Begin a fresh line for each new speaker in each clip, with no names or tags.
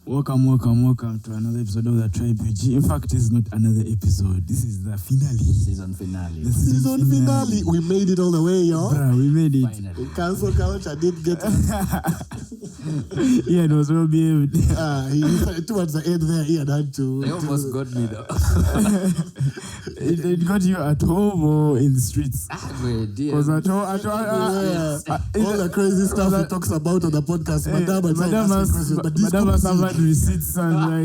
Welcome to another episode of the Tribe UG. In fact, it's not another episode. This is the finale.
Season finale.
The season finale. We made it all the way, yo.
Bruh, we made it.
Finally.
Cancel couch, I did get it.
Yeah, it was well behaved.
Towards the end there, he had to.
They almost got me though.
It got you at home or in the streets?
Because
at home,
all the crazy stuff he talks about on the podcast.
Madam has had receipts and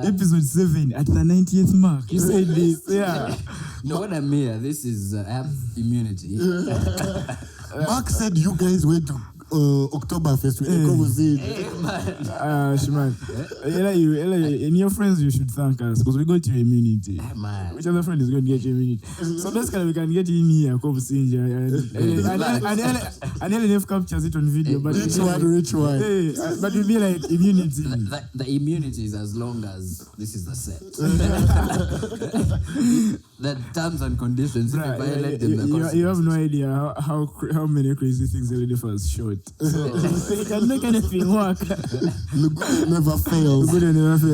episode 7 at the 90th mark. You said this, yeah.
No, what I'm here, this is I have immunity.
Mark said you guys went to Oktoberfest with Kobusingyes.
Shiman. And your friends, you should thank us because we got your immunity. Which other friend is going to get your immunity? So basically, we can get in here, Kobusingyes, and LNF captures it on video. But
Which one?
But you'll be like immunity.
The immunity is as long as this is the set. The terms and conditions, if you violate them,
you have no idea how many crazy things LNF has shot. So you can make anything work.
Good never fails.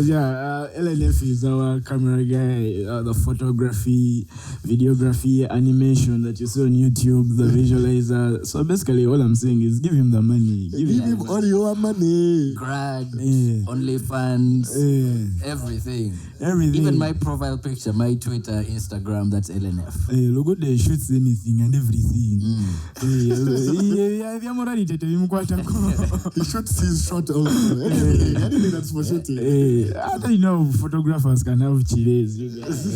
Yeah. LNF is our camera guy, the photography, videography, animation that you see on YouTube, the visualizer. So basically, all I'm saying is give him the money.
Give him all your money.
Grad, OnlyFans, everything. Even my profile picture, my Twitter, Instagram, that's LNF.
Logo they shoots anything and everything.
He shoots his shot also. Anything that's for shooting.
I don't know photographers can have chiles, you guys.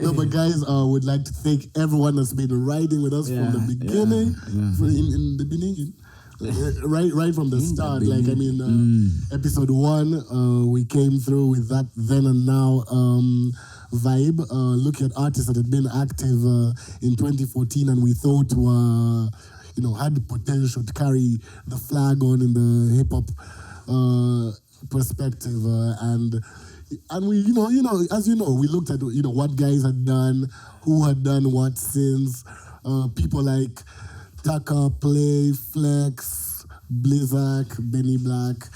No, but guys, would like to thank everyone that's been riding with us from the beginning. In the beginning. Right from the start. Episode 1, we came through with that then and now vibe. Look at artists that had been active in 2014 and we thought were, had the potential to carry the flag on in the hip hop perspective. And we, as you know, we looked at, what guys had done, who had done what since. People like Taka, Play, Flex, Blizzak, Benny Black,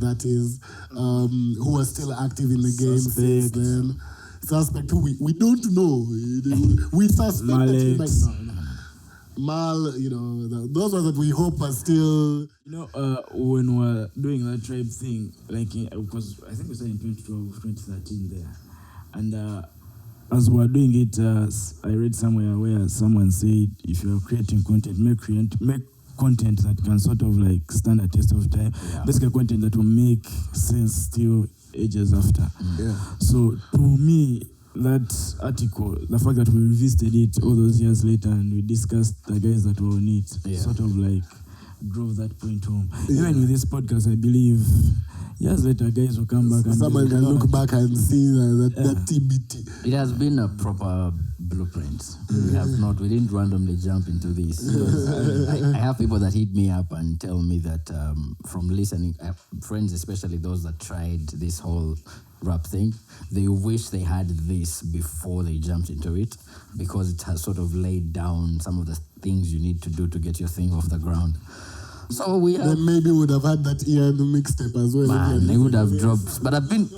that is, who are still active in the game since then. Suspect who we don't know. We suspect that he might not. Mal, those ones that we hope are still.
When we're doing that tribe thing, because I think we started in 2012, 2013 there, and as we're doing it, I read somewhere where someone said, if you're creating content, make content that can sort of stand the test of time. Yeah. Basically, content that will make sense still ages after. Yeah. So to me, that article, the fact that we revisited it all those years later and we discussed the guys that were on it, sort of drove that point home. Yeah. Even with this podcast, I believe years later, guys will come back and
someone can look back and see that TBT.
It has been a proper blueprint. We didn't randomly jump into this. I have people that hit me up and tell me that from listening, friends, especially those that tried this whole rap thing, they wish they had this before they jumped into it because it has sort of laid down some of the things you need to do to get your thing off the ground. So
then maybe would have had that ear in the mixtape as well.
Man, they would have dropped. But I've been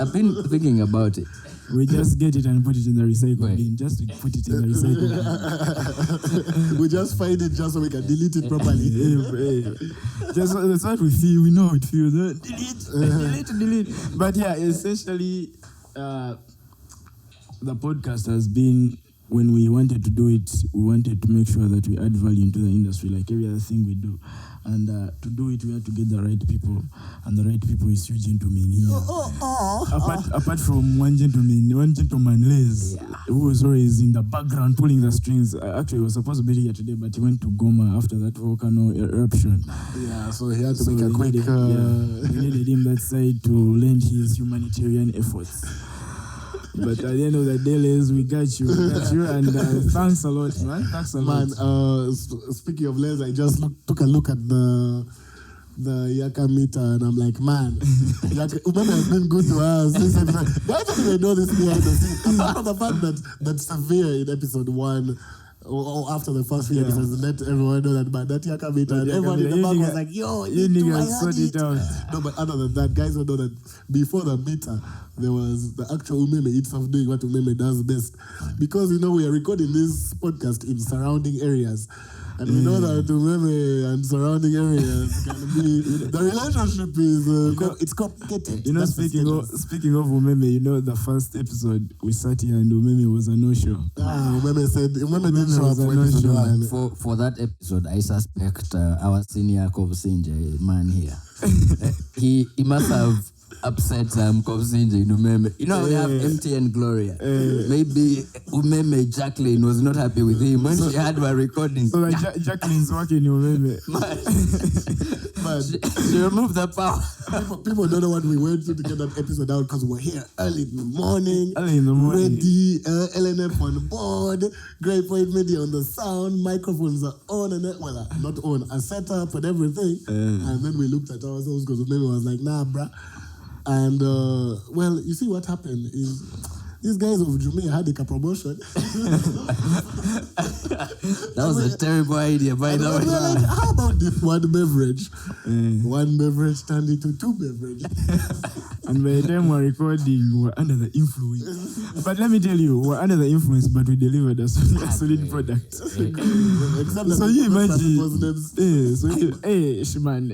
thinking about it.
We just get it and put it in the recycle bin. Just to put it in the recycle bin.
We just find it just so we can delete it properly.
Just that's what we feel. We know how it feels. Delete. But yeah, essentially, the podcast has been, when we wanted to do it, we wanted to make sure that we add value into the industry like every other thing we do. And to do it, we had to get the right people. And the right people is huge into me here. Apart from one gentleman, Les, who was always in the background pulling the strings. Actually, he was supposed to be here today, but he went to Goma after that volcano eruption.
Yeah, so he had to make a quick...
We needed him that side to lend his humanitarian efforts. But at the end of the day, Les, we got you, and thanks a lot, man. Thanks a lot.
Man, speaking of Les, I just took a look at the Yaka meter, and I'm like, man, Umeme has been good to us. Why don't they know this behind the scenes? Apart from the fact that Severe in episode 1 or after the first few episodes, let everyone know that that Yaka Beta, and
Yaka
everyone in
Beta,
the back
you
was
nigga-
like, yo,
you
me too,
niggas
I
sort
heard
it out.
No, but other than that, guys will know that before the beta, there was the actual Umeme itself doing what Umeme does best. Because, we are recording this podcast in surrounding areas. And we know that Umeme and surrounding areas can be, the relationship is, it's complicated. That's the
speaking of Umeme, the first episode we sat here and Umeme was a no-show.
Umeme didn't show up
was a
for episode
no-show.
1.
For that episode, I suspect our senior Kobusingyes man here. he must have upset Kobusingyes in Umeme. We have MTN Gloria. Maybe Umeme Jacqueline was not happy with him when she had my recording.
So Jacqueline's working in Umeme.
Man,
She removed the power.
people don't know what we went through to get that episode out because we're here early in the morning.
Ready.
LNF on board, Great Point Media on the sound, microphones are on and not on, a setup and everything. And then we looked at ourselves because maybe was like, nah, bruh. And you see what happened is these guys of Jumia had a promotion.
That was a terrible idea, by the way.
We were like, how about this one beverage? One beverage turned into 2 beverages.
And by the time we're recording, we're under the influence. But let me tell you, we're under the influence, but we delivered a solid product.
Except
So you imagine,
man.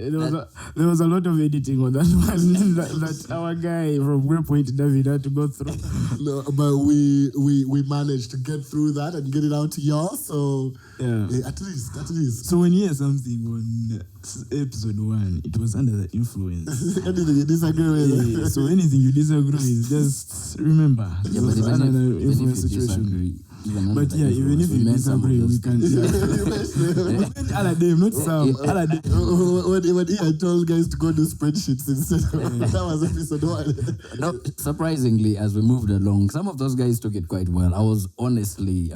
there was a lot of editing on that one that our guy from Great Point David had to go through.
No, but we managed to get through that and get it out to y'all. So at least.
So when you hear something on episode 1, it was under the influence.
Anything you disagree with?
So anything you disagree with, just remember.
Yeah,
it
but
was
even
under the
if you
influence situation.
disagree,
But even if you disagree, we can. Aladdin, not Sam. Aladdin.
When I told guys to go do spreadsheets instead of that was episode 1.
No, surprisingly, as we moved along, some of those guys took it quite well. I was honestly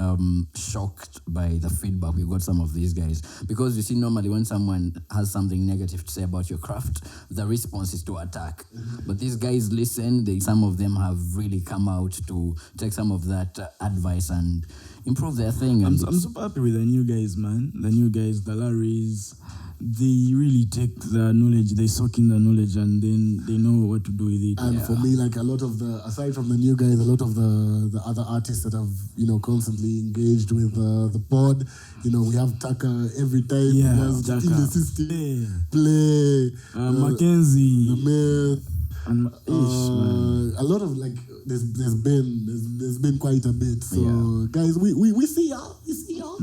shocked by the feedback we got some of these guys. Because you see, normally when someone has something negative to say about your craft, the response is to attack. But these guys listen. Some of them have really come out to take some of that advice and improve their thing.
I'm super happy with the new guys, man. The new guys, the Larrys, they really take the knowledge, they soak in the knowledge, and then they know what to do with it.
And for me, like a lot of aside from the new guys, a lot of the other artists that have, constantly engaged with the pod, we have Taka every time.
Yeah,
does
Taka.
In the system. Play.
Mackenzie.
The Myth.
And man.
A lot of there's been quite a bit. So guys, we see y'all. We see y'all.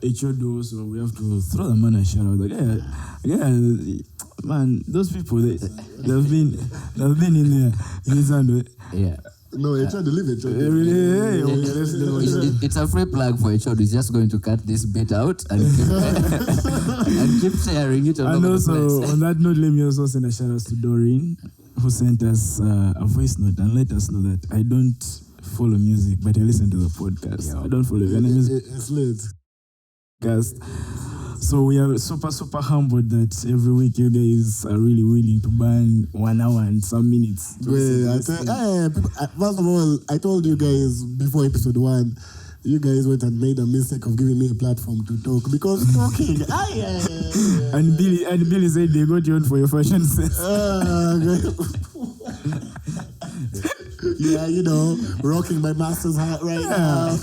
Echodo also, we have to throw the man a shout out. Man, those people they've been in there in his hand.
Yeah.
No, they tried to leave it.
It's a free plug for Echodo. He's just going to cut this bit out and keep sharing it.
And also, on that note, let me also send a shout out to Doreen, who sent us a voice note and let us know that I don't follow music, but I listen to the podcast.
Yeah.
I don't follow any music
It's lit.
podcast. So we are super, super humbled that every week you guys are really willing to burn 1 hour and some minutes.
First of all, I told you guys before episode 1, you guys went and made a mistake of giving me a platform to talk because talking.
And Billy said they got you on for your fashion sense.
Rocking my master's hat right now.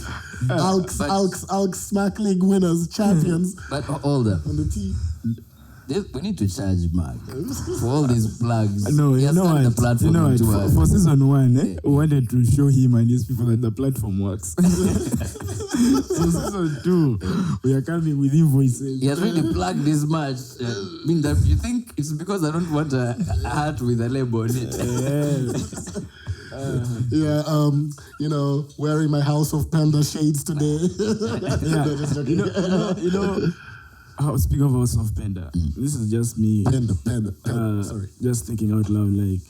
Aux Smack League winners, champions.
But hold up.
On the tee.
We need to charge Mark for all these plugs.
No,
he
you
has
know
turned
what?
the platform
You know what?
into
For season 1, we wanted to show him and his people that the platform works. So season 2, we are coming with invoices.
He has really plugged this much. I mean, that you think it's because I don't want a hat with a label on it.
Wearing my House of Panda shades today.
Speaking of House of Panda, this is just me.
Panda. Sorry.
Just thinking out loud,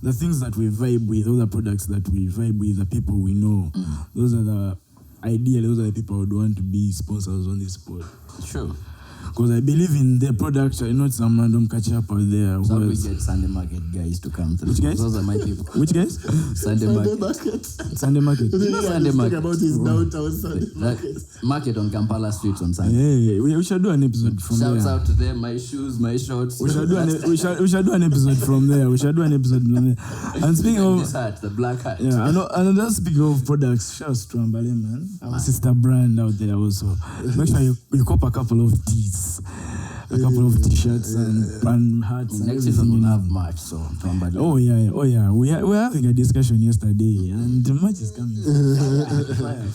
the things that we vibe with, all the products that we vibe with, the people we know, those are the people I would want to be sponsors on this pod.
Sure.
Because I believe in their product, not some random catch up out there.
So we get Sunday Market guys to come through.
Which guys?
Those are my people.
Which guys?
Sunday Market.
Sunday Market.
Sunday Market.
About his downtown Sunday Market.
Market on Kampala streets on Sunday.
Yeah, we should do an episode from
Shouts
there.
out to them, my shoes, my shorts.
We should do an episode from there. And speaking of
this hat, the black hat.
yeah, and just speaking of products, shouts to Ambale, man. Our sister brand out there also. Make sure you cop a couple of tees, a couple of t-shirts and hats. And
Next
everything,
season
you
we'll
know.
have March, so Twambali.
Oh yeah. We were having a discussion yesterday, and the match is coming. Fire.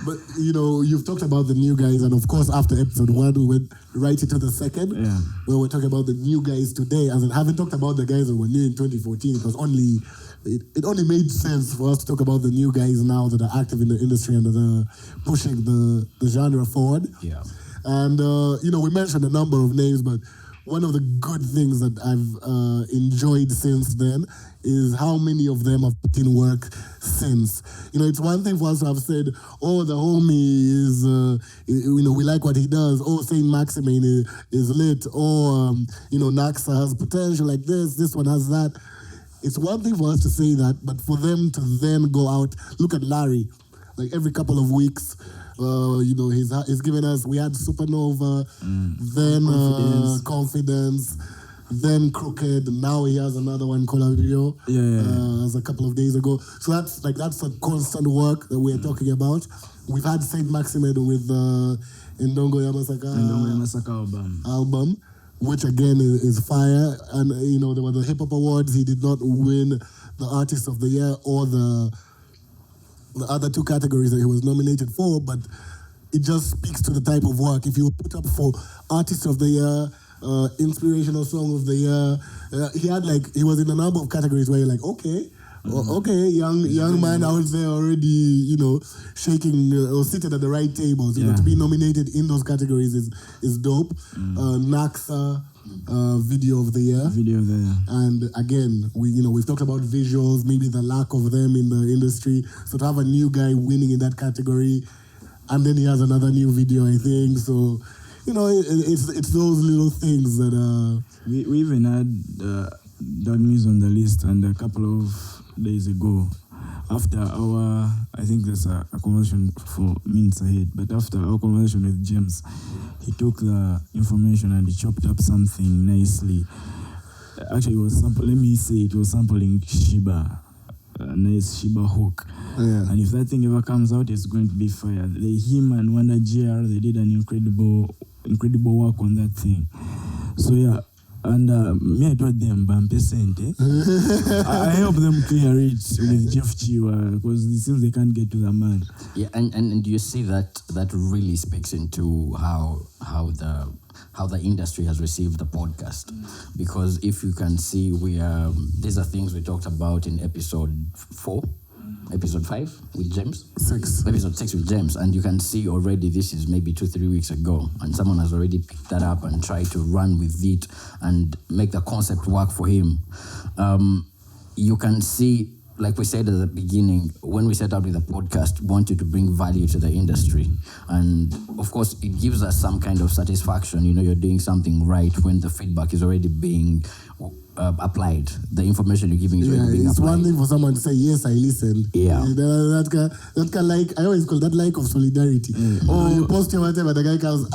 But you've talked about the new guys, and of course, after episode 1, we went right into the second.
Yeah.
Where we're talking about the new guys today. As in, haven't talked about the guys that were new in 2014. It only made sense for us to talk about the new guys now that are active in the industry and that are pushing the genre forward.
Yeah.
And we mentioned a number of names, but one of the good things that I've enjoyed since then is how many of them have put in work since. It's one thing for us to have said, oh, the homie is, we like what he does. Oh, Saint Maximin is lit. Oh, Naxa has potential like this one has that. It's one thing for us to say that, but for them to then go out, look at Larry, like every couple of weeks, he's given us, we had Supernova, then Confidence, then Crooked, now he has another one called Video, as a couple of days ago. So that's a constant work that we're talking about. We've had Saint Maximin with Ndongo Yamasaka album, which again is fire. And there were the Hip Hop Awards. He did not win the Artist of the Year or the other 2 categories that he was nominated for, but it just speaks to the type of work. If you were put up for Artist of the Year, Inspirational Song of the Year, he was in a number of categories where you're like, okay, young man out there already, shaking or seated at the right tables. To be nominated in those categories is dope. Naxa, Video of the Year. And again, we've talked about visuals, maybe the lack of them in the industry. So to have a new guy winning in that category, and then he has another new video, I think. So, it's those little things that
we even had Doug News on the list, and a couple of days ago, after I think there's a conversation for minutes ahead, but after our conversation with James, he took the information and he chopped up something nicely. Actually, it was sampling Shiba, a nice Shiba hook.
Yeah.
And if that thing ever comes out, it's going to be fire. Him and Wanda GR, they did an incredible work on that thing. So yeah. And me, I told them, I help them clear it with Jeff Chiwa because it seems they can't get to the man.
Yeah, and you see that really speaks into how the industry has received the podcast. Because if you can see, these are things we talked about in episode 4. Episode 5 with James?
6.
Episode 6 with James. And you can see already this is maybe 2-3 weeks ago. And someone has already picked that up and tried to run with it and make the concept work for him. You can see, like we said at the beginning, when we set out with the podcast, wanted to bring value to the industry. And of course, it gives us some kind of satisfaction. You're doing something right when the feedback is already being applied. The information you're giving is already being
it's
applied.
One thing for someone to say, yes, I listened.
Yeah.
That kind I always call that like of solidarity. You post your whatever, the guy comes,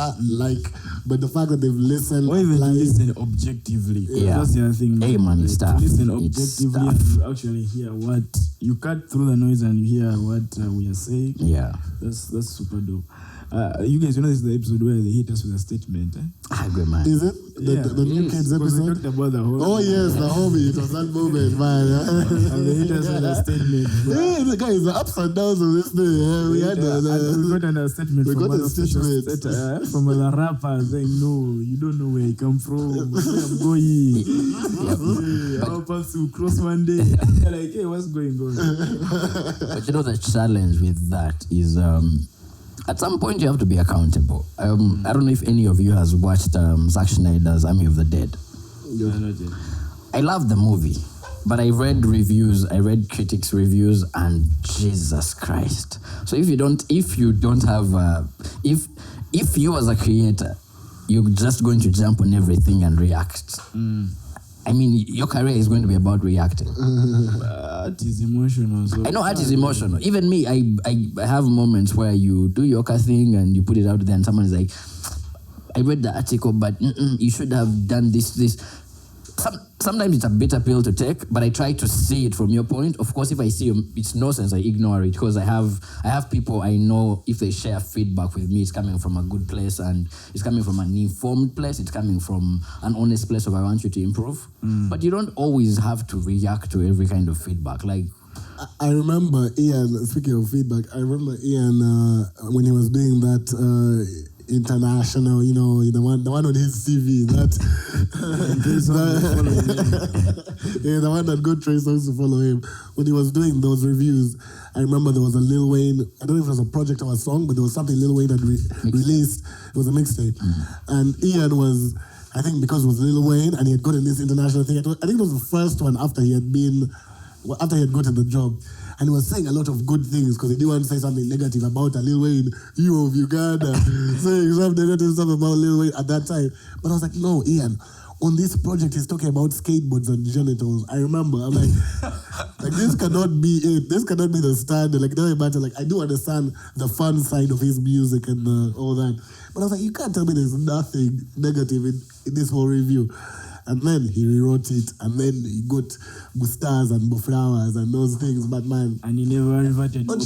but the fact that they've listened.
Or even to listen objectively.
Yeah.
That's the other thing.
Hey man, it's tough.
To listen objectively and to actually hear what, you cut through the noise and you hear what we are saying.
Yeah.
That's super dope. You guys, this is the episode where they hit us with a statement.
Good man.
Is it? The new kids
Because we
episode?
talked about the whole.
Oh yes, the homie. It was that moment, man.
And they hit us with a statement.
Yeah, the guys, the ups and downs of this thing. Yeah, we had
we got a statement
we
from
got
one
a
official
statement.
from a rapper saying, no, you don't know where he come from. Where I'm going. Our paths will cross one day. You're like, hey, what's going on?
But the challenge with that is at some point you have to be accountable. I don't know if any of you has watched Zack Snyder's Army of the Dead. I love the movie, but I read critics' reviews, and Jesus Christ. So if you don't have if you as a creator you're just going to jump on everything and react. I mean, your career is going to be about reacting.
Art is emotional. So
I know art is emotional. Even me, I have moments where you do your thing and you put it out there and someone is like, I read the article, but you should have done this. Sometimes it's a bitter pill to take, but I try to see it from your point. Of course, if I see it's nonsense, I ignore it because I have people I know if they share feedback with me, it's coming from a good place and it's coming from an informed place. It's coming from an honest place of I want you to improve. But you don't always have to react to every kind of feedback. Like
I remember Ian, speaking of feedback, I remember Ian when he was doing that international, the one on his CV, the one that got Trey Songz to follow him. When he was doing those reviews, I remember there was a Lil Wayne, I don't know if it was a project or a song, but there was something Lil Wayne had released. It was a mixtape. And Ian was, I think because it was Lil Wayne and he had gotten this international thing, I think it was the first one after he had gotten the job. And he was saying a lot of good things because he didn't want to say something negative about Lil Wayne, you of Uganda, saying some negative stuff about Lil Wayne at that time. But I was like, no, Ian, on this project, he's talking about skateboards and genitals. I remember, I'm like this cannot be it. This cannot be the standard. Like, it doesn't matter. Like, I do understand the fun side of his music and all that. But I was like, you can't tell me there's nothing negative in this whole review. And then he rewrote it, and then he got Gustas and Boflowers and those things, but man.
And he never invited
guys.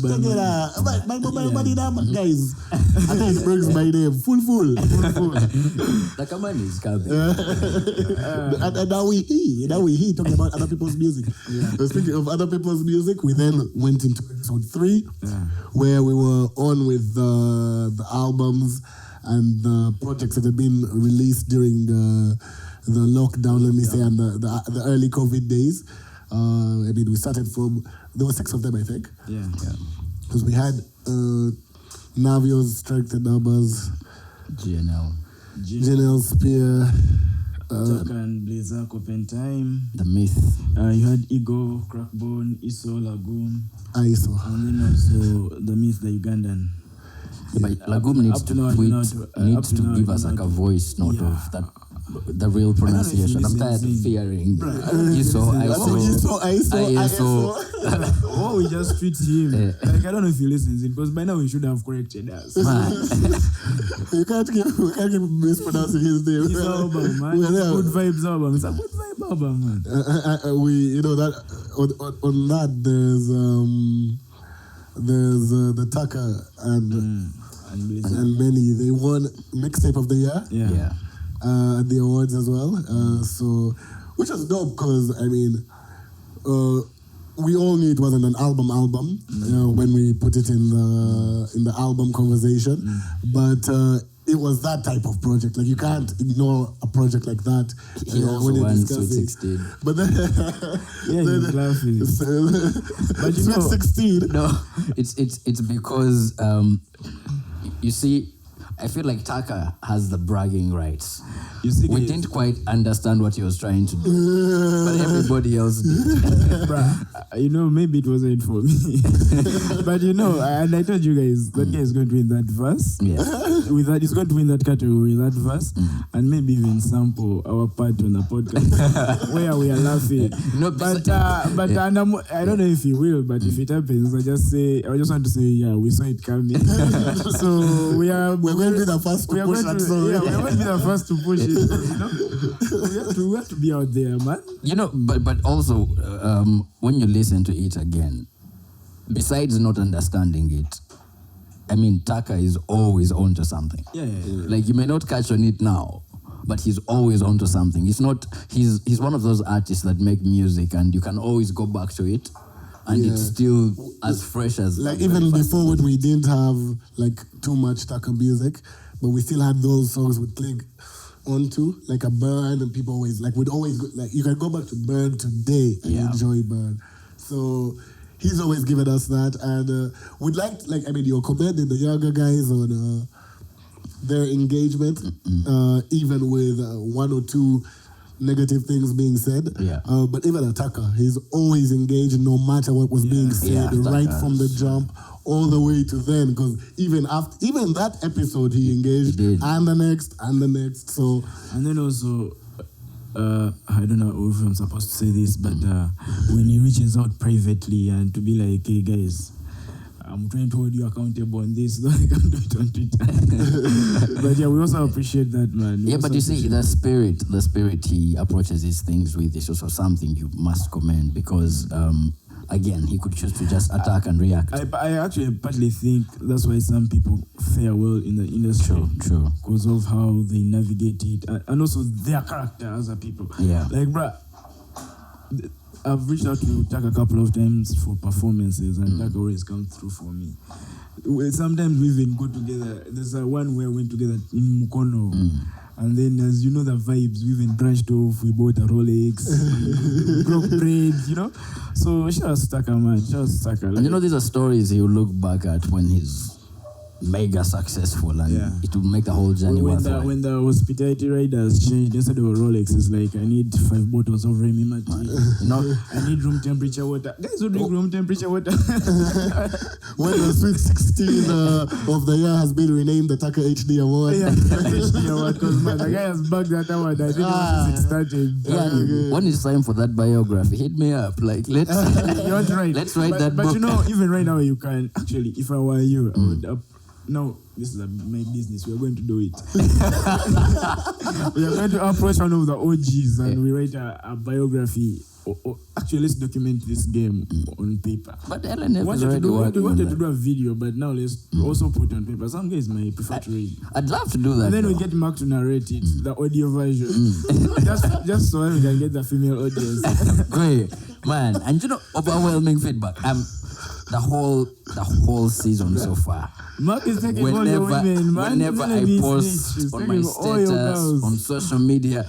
And then he brings my name, full.
The command is coming.
And now we talking about other people's music. So speaking of other people's music, we then went into episode 3, where we were on with the albums and the projects that had been released during the lockdown, let me say, and the early COVID days. I mean, we started from, there were 6 of them, I think.
Yeah.
Because we had Navio's Strength and Numbers, GNL Spear,
Chaka and Blazer, Open Time,
The Myth.
You had Ego, Crackbone, Iso, Lagoon,
ISO.
and then also The Myth, the Ugandan.
But Lagoon needs to give us like a voice note of that. The real pronunciation. I'm tired of fearing. ISO.
Oh, we just treat him. Like, I don't know if he listens in, because by now he should have corrected us.
We can't keep mispronouncing his name.
His album, man. Good Vibes album. It's a good vibe album, man.
That on that there's the Tucker and Benny. They won mixtape of the year.
Yeah.
At the awards as well. So, which was dope because, I mean, we all knew it wasn't an album when we put it in the album conversation. But it was that type of project. Like, you can't ignore a project like that.
He also won Sweet 16.
But then...
But you know...
Sweet 16?
No, it's because, you see, I feel like Taka has the bragging rights.
You see,
we didn't quite understand what he was trying to do, but everybody else did.
Maybe it wasn't for me. But and I told you guys, that guy is going to win that verse.
Yeah.
With that, he's going to win that category with that verse, and maybe even sample our part on the podcast where we are laughing. I don't know if he will, but if it happens, I just want to say, yeah, we saw it coming. So we're going to be the first to push that song. Yeah, we're going to be the first to push it. We have to be out there, man.
But also, when you listen to it again, besides not understanding it, I mean, Taka is always onto something.
Yeah.
Like, you may not catch on it now, but he's always onto something. It's not, he's one of those artists that make music and you can always go back to it and it's still as fresh as...
Like, even before when we didn't have, like, too much Taka music, but we still had those songs we'd click onto, like a Burn, and people always, like, would always go, like, you can go back to Burn today and enjoy Burn. So he's always given us that, and we'd like, you're commending the younger guys on their engagement, even with 1 or 2 negative things being said. But even Ataka, he's always engaged no matter what was being said, right from the jump, all the way to then, because even that episode he engaged,
He did.
and the next. So
And then also, I don't know if I'm supposed to say this, but when he reaches out privately and to be like, hey guys, I'm trying to hold you accountable on this, so I can't do it on Twitter. But yeah, we also appreciate that, man.
Yeah, but you see, the spirit he approaches these things with is also something you must commend, because again, he could choose to just attack and react.
I actually partly think that's why some people fare well in the industry.
True.
Because of how they navigate it and also their character as a people.
Yeah.
Like, bruh, I've reached out to Tak a couple of times for performances, and Tak always comes through for me. Sometimes we even go together. There's one where we went together in Mukono. And then, as you know, the vibes, we even branched off. We bought a Rolex, broke bread, you know. So, shout out to Taka, man. Shout out to Taka.
And you know, these are stories he'll look back at when he's mega successful, and it will make the whole journey worthwhile.
When the hospitality riders changed, instead of Rolex, it's like, I need 5 bottles of Remy Martin.
You know,
I need room temperature water. Guys who drink room temperature water.
when the Sweet 16 of the year has been renamed the Taka HD Award.
Yeah, HD award, because man, the guy has bagged that award. I think it started.
when it's time for that biography, hit me up. Like, let's let's write that book.
But you know, even right now, you can actually, if I were you, I would no, this is my business. We are going to do it. We are going to approach one of the OGs and we write a biography. Actually, let's document this game on paper.
But Ellen
We wanted to do a video, but now let's also put it on paper. Some guys might prefer to read.
I'd love to do that.
And then we get Mark to narrate it, the audio version. just so we can get the female audience.
Great, man. And you know, overwhelming feedback. The whole season so far.
Mark is taking all your women, man.
Whenever I post on my status, on social media,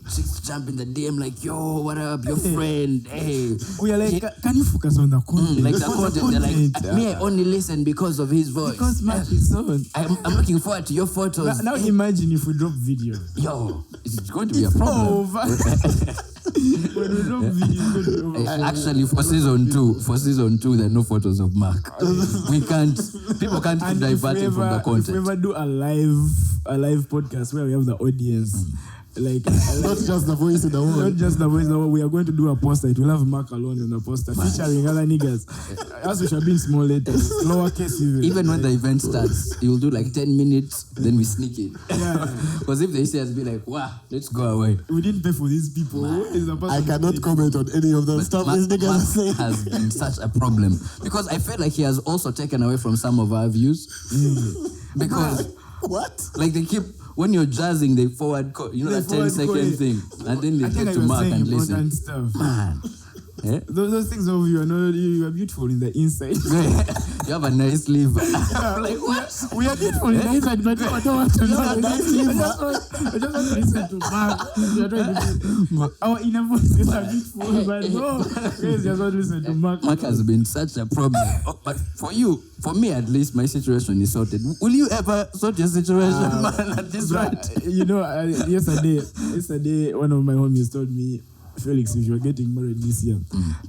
chicks jump in the DM like, yo, what up, your friend, hey.
We are like, can you focus on the content?
Like the content, they're like, me, I only listen because of his voice.
Because Mark is on.
I'm looking forward to your photos.
Now imagine if we drop video.
Yo, it's going to be a problem.
Over. When we drop video, it's going to be over.
Actually, for season two, there are no photos of Mark. People can't keep diverting from the content.
If we ever do a live podcast where we have the audience, like
not just the voice in the world.
Not just the voice in the world. We are going to do a poster. It will have Mark alone on the poster, featuring other niggas. As we shall be in small letters, lowercase even.
Even when the event starts, you'll do like 10 minutes, then we sneak it.
Yeah.
Because if they say us, be like, wow, let's go away.
We didn't pay for these people.
I cannot comment on any of the stuff these niggas are saying.
Has been such a problem because I feel like he has also taken away from some of our views. Because
what?
Like they keep. When you're jazzing, they forward, the 10-second thing, and then they get to Mark and listen.
Stuff.
Man,
those things of you are not. You are beautiful in the inside.
You have a nice liver.
Like what? We are beautiful in the inside, but I don't want to know. I just want to listen to Mark. Our inner voices are beautiful, but no, guys, just want to listen to Mark.
Mark has been such a problem. But for me at least, my situation is sorted. Will you ever sort your situation, man? At this rate?
You know, yesterday, one of my homies told me, Felix, if you're getting married this year,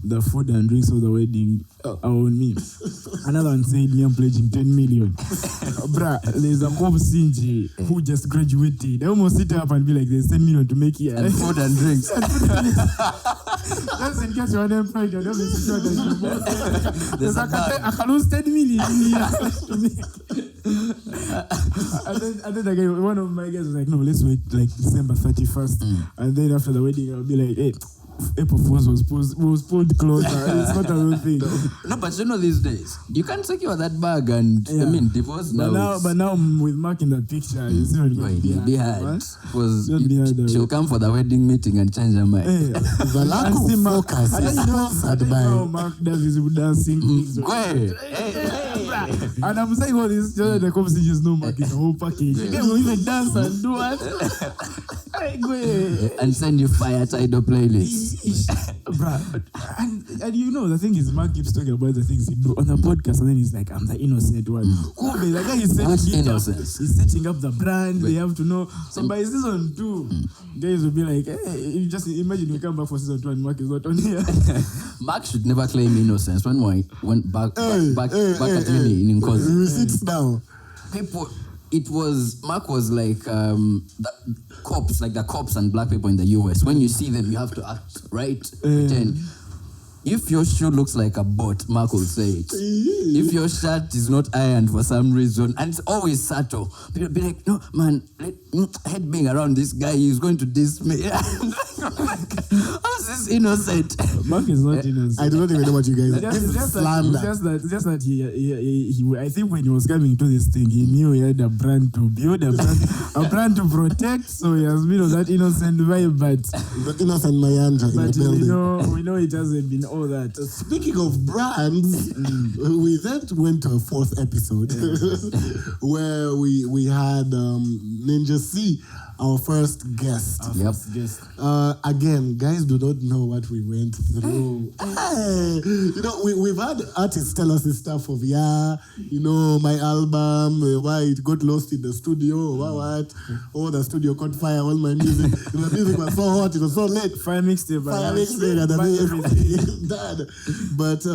the food and drinks of the wedding are on me. Another one said, me, I'm pledging 10 million. Bruh, there's a Kobusingyes who just graduated. I almost sit up and be like, there's 10 million to make here.
And food and drinks.
Just in case you're unemployed, you don't be secure that there's I can lose 10 million to make. And then again, one of my guys was like, no, let's wait like December 31st. And then after the wedding, I'll be like, hey, April 1st was pulled closer. It's not a real thing.
No, but you know these days, you can't secure that bag and, divorce now.
But now with Mark in the picture, it's not going to
be hard. Because she'll come for the wedding meeting and change her mind.
The lack of focus is not sad by.
Mark does his dancing things. And I'm saying all this, just the Kobusingyes no Mark in the whole package. You can even dance and do what?
and send you fire Tidal playlists.
Bruh, and you know, the thing is, Mark keeps talking about the things he do on the podcast, and then he's like, I'm the innocent one. Kumbe, the guy is setting it up. He's setting up the brand. They have to know. So by season 2, guys will be like, hey, you just imagine we come back for season 2 and Mark is not on here.
Mark should never claim innocence. When we went back at uni in Nkosi.
Receipts now.
Mark was like the cops and black people in the US. When you see them, you have to act, right? Pretend. If your shoe looks like a bot, Mark will say it. If your shirt is not ironed for some reason, and it's always subtle, people be like, no, man, head being around this guy, he's going to diss me. How's this innocent?
Mark is not innocent.
I do not even know what you guys
just that he I think when he was coming to this thing, he knew he had a brand to build, a brand to protect, so he has been on that innocent vibe, but
the innocent Mayanja in the building.
we know it hasn't been all that.
Speaking of brands, we then went to a 4th episode where we had Ninja C, our first guest. Again, guys do not know what we went through. You know, we've had artists tell us this stuff of, my album, why it got lost in the studio, what? Oh, the studio caught fire, all my music. The music was so hot, it was so late.
Fire mixtape.
Dad. But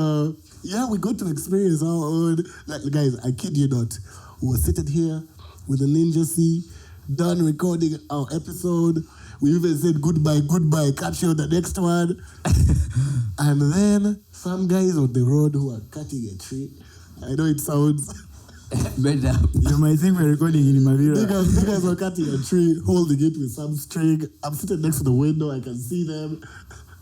we got to experience our own. Like, guys, I kid you not. We were sitting here with the Ninja C, done recording our episode. We even said goodbye, catch you on the next one. And then some guys on the road who are cutting a tree. I know it sounds
made up.
You might think we're recording in Mavira.
You guys were cutting a tree, holding it with some string. I'm sitting next to the window, I can see them.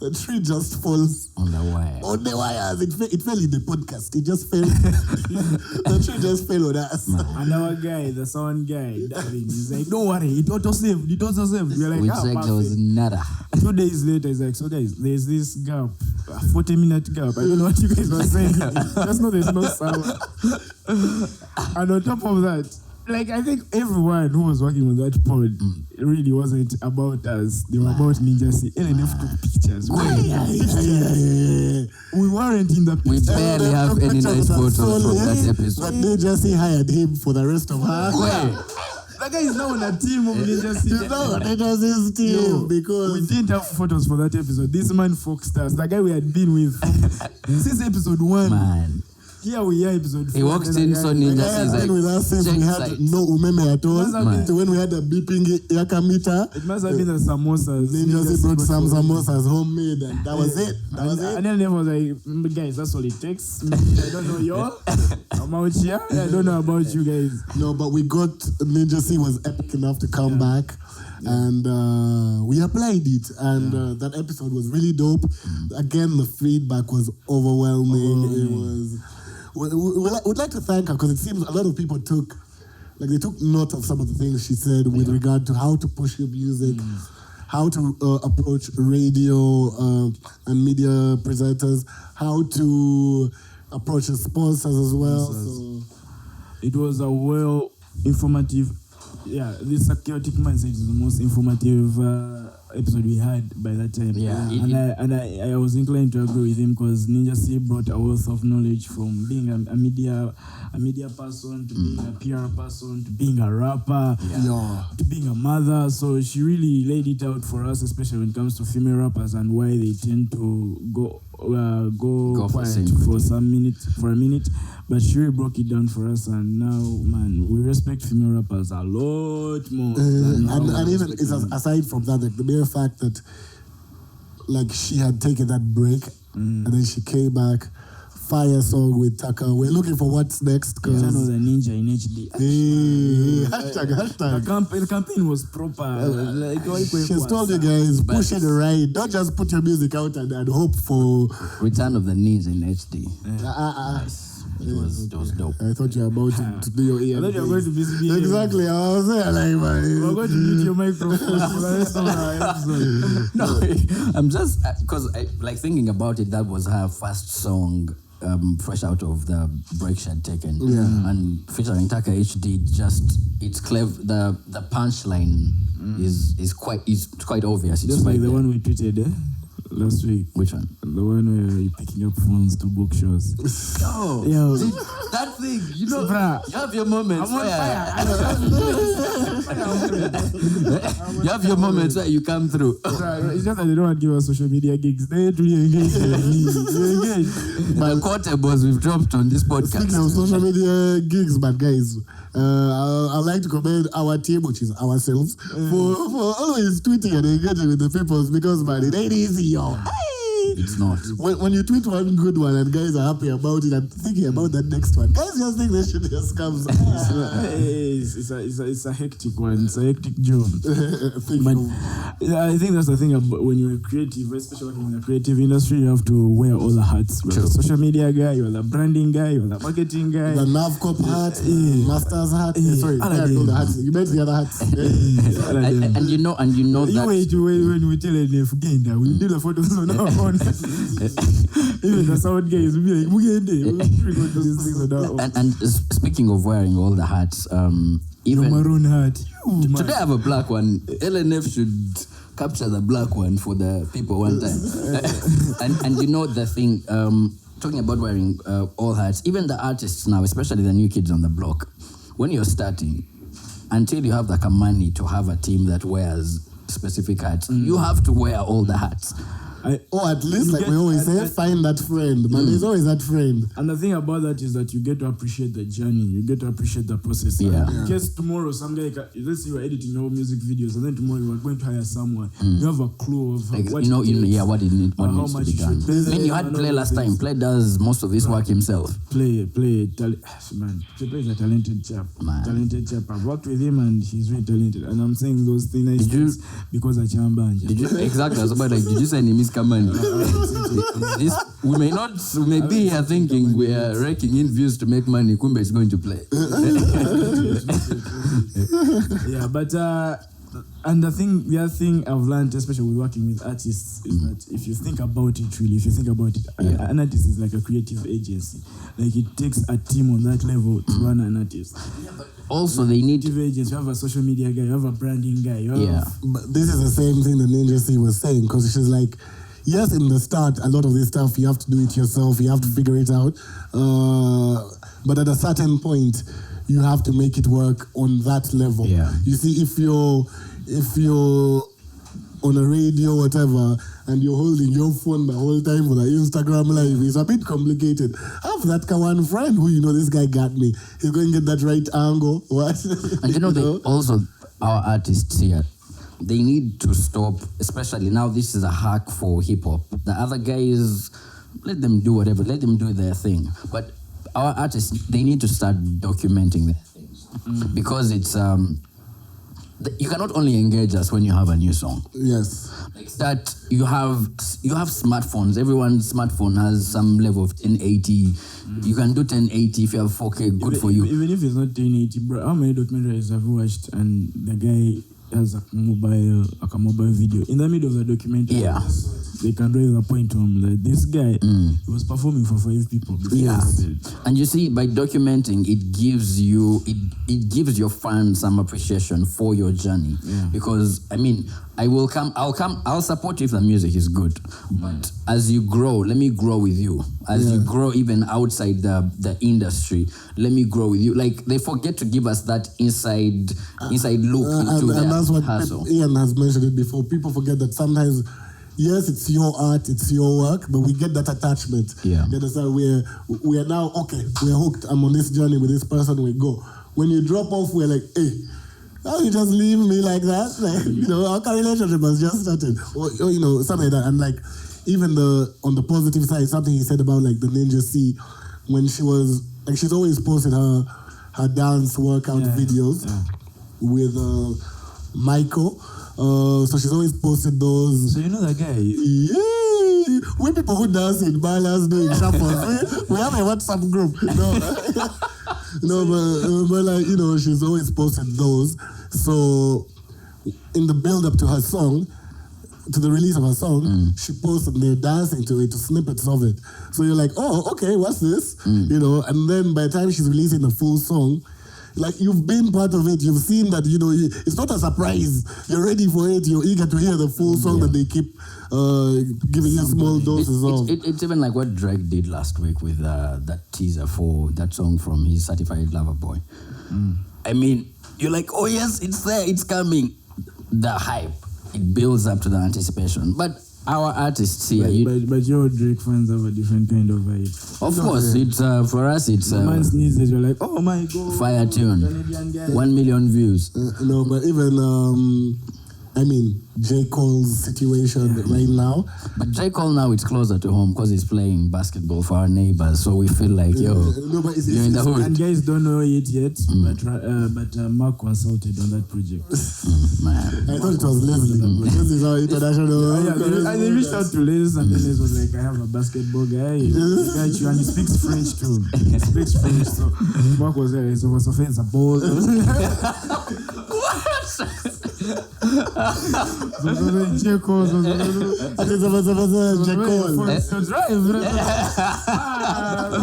The tree just falls
on the wire.
On the wires. It fell in the podcast. It just fell. The tree just fell on us.
And our guy, the sound guy, David, he's like, don't worry, it auto-saved. We're like,
we checked, there was nada.
2 days later, he's like, so guys, there's this gap, a 40-minute gap. I don't know what you guys were saying. Just know there's no sound. And on top of that, like, I think everyone who was working on that pod, it really wasn't about us. They were about Ninja C. LNF took pictures. We weren't in the picture.
We barely have any nice photos from that episode.
But Ninja C hired him for the rest of us.
That guy is now on a team of Ninja C.
He's now on Ninja C's team because
we didn't have photos for that episode. This man foxed us. The guy we had been with since episode 1. Man. Here we are, episode 4.
He walked in, so Ninja
C like, with us since we had no umeme at all. So when we had a beeping yaka meter,
it must have been the samosas.
Ninja C brought some samosas homemade, and that was it.
And then everyone was like, guys, that's all it takes. I don't know y'all. I'm out here. I don't know about you guys.
No, but we got Ninja C was epic enough to come back. And we applied it, and that episode was really dope. Again, the feedback was overwhelming. It was. We'd like to thank her because it seems a lot of people took note of some of the things she said with regard to how to push your music, how to approach radio and media presenters, how to approach the sponsors as well. So
it was a informative. Yeah, this chaotic mindset is the most informative episode we had by that time. I was inclined to agree with him because Ninja C brought a wealth of knowledge from being a media person to being a PR person to being a rapper to being a mother. So she really laid it out for us, especially when it comes to female rappers and why they tend to go quiet for a minute. But she really broke it down for us, and now, man, we respect female rappers a lot more.
And even aside from that, like, the mere fact that, like, she had taken that break and then she came back, fire song with Taka. We're looking for what's next.
I know the Ninja in HD.
Hashtag.
The campaign was proper.
She's told you guys, push it right. Don't just put your music out and hope for
Return of the Ninja in HD. Nice. It was dope.
I thought you were about to do your ear.
I thought you were going to be
exactly. I was there like, man.
We're going to mute your microphone for the rest of our episode.
No, I'm just because like thinking about it. That was her first song. Fresh out of the break she had taken, and featuring Taka HD, just it's clever. The punchline is quite obvious. It's
Just
quite
like the
there.
one we tweeted last week.
Which one?
The one where you're picking up phones to book shows.
No.
Yo.
That thing, you know,
Bruh.
you have your moments.
I'm on
You have your moments where you come through.
It's just that they don't want to give us social media gigs. They really engage. They engage.
The quotables we've dropped on this podcast.
Speaking of social media gigs, but guys, I'd like to commend our team, which is ourselves, for always tweeting and engaging with the people, because man, it ain't easy, yo.
It's not.
When you tweet one good one and guys are happy about it and thinking about that next one, guys just think this shit just comes.
It's a hectic one. It's a hectic job. But I think that's the thing about when you're creative, especially working in the creative industry, you have to wear all the hats. You're the social media guy, you're the branding guy, you're the marketing guy.
The NavCorp hat, Master's hat. Sorry, I know the hats. You meant the other hats.
And you know that.
Wait, when we tell NF Genda, we do the photos on our own. Even the sound guys will be like,
and speaking of wearing all the hats, even
maroon hat.
Today I have a black one. LNF should capture the black one for the people one time. and you know the thing, talking about wearing all hats, even the artists now, especially the new kids on the block, when you're starting, until you have the money to have a team that wears specific hats, you have to wear all the hats.
Or at least, like we always say, find that friend. But there's always that friend.
And the thing about that is that you get to appreciate the journey. You get to appreciate the process.
Yeah.
In case tomorrow some guy, let's say you are editing your music videos, and then tomorrow you are going to hire someone. You have a clue of
Like,
what
what needs
how
to
much
be
you
done.
should
I mean, you had Play last time. Play does most of this work himself.
Man, Play is a talented chap.
Man.
Talented chap. I've worked with him and he's really talented. And I'm saying those things because I chambanja.
Exactly. I was about like, did you send him his command? We may be here thinking we are raking in views to make money. Kumbe is going to play.
Yeah, but and the other thing I've learned, especially with working with artists, is that if you think about it, an artist is like a creative agency. Like it takes a team on that level to run an artist.
Also, they need
creative agents. You have a social media guy. You have a branding guy.
But this is the same thing the Ninja C was saying, because she's like, yes, in the start, a lot of this stuff, you have to do it yourself. You have to figure it out. But at a certain point, you have to make it work on that level.
Yeah.
You see, if you're on a radio, whatever, and you're holding your phone the whole time for the Instagram live, it's a bit complicated. Have that one friend who, this guy got me. He's going to get that right angle. What?
And also, our artists here, they need to stop, especially now this is a hack for hip-hop. The other guys, let them do whatever, let them do their thing. But our artists, they need to start documenting their things. Because it's, you cannot only engage us when you have a new song.
Yes.
Like that, you have smartphones. Everyone's smartphone has some level of 1080. You can do 1080 if you have 4K, good for you.
Even if it's not 1080, bro, how many documentaries have you watched and the guy has a mobile video in the middle of the documentary?
Yeah.
They can raise a point to him that this guy was performing for 5 people.
And you see, by documenting, it gives your fans some appreciation for your journey. Yeah. Because I'll support you if the music is good. But as you grow, let me grow with you. As you grow even outside the industry, let me grow with you. Like, they forget to give us that inside look into their
that's what
hustle.
Ian has mentioned it before. People forget that sometimes, yes, it's your art, it's your work, but we get that attachment.
Yeah.
You understand? We are now, okay, we're hooked. I'm on this journey with this person, we go. When you drop off, we're like, hey, how you just leave me like that? Like, our relationship has just started. Or something like that. And like, even on the positive side, something he said about like the Ninja C, when she was, like, she's always posted her dance workout videos with Michael. So she's always posted those.
So you know that guy?
Yeah. We people who dance in balas doing shuffles. We have a WhatsApp group. But like, she's always posted those. So in the build-up to her song, to the release of her song, she posted they're dancing to it, to snippets of it. So you're like, oh, okay, what's this? And then by the time she's releasing the full song, like you've been part of it. You've seen that, it's not a surprise. You're ready for it. You're eager to hear the full song that they keep giving you small doses of.
It's even like what Drake did last week with that teaser for that song from his Certified Lover Boy. I mean, you're like, oh yes, it's there, it's coming. The hype, it builds up to the anticipation. But our artists here,
but your Drake fans have a different kind of vibe.
Of course, it's for us. It's
man sneezes, you're like, oh my god,
fire tune, 1 million views.
No, but even J. Cole's situation right now.
But J. Cole now it's closer to home because he's playing basketball for our neighbors, so we feel like you're in the hood.
And guys don't know it yet, but Mark consulted on that project.
Man,
I thought it was Leslie. Leslie's our international.
They reached out to Les, and then Les was like, I have a basketball guy, got you, and he speaks French too. He speaks French, so Mark was there. So was offense a ball.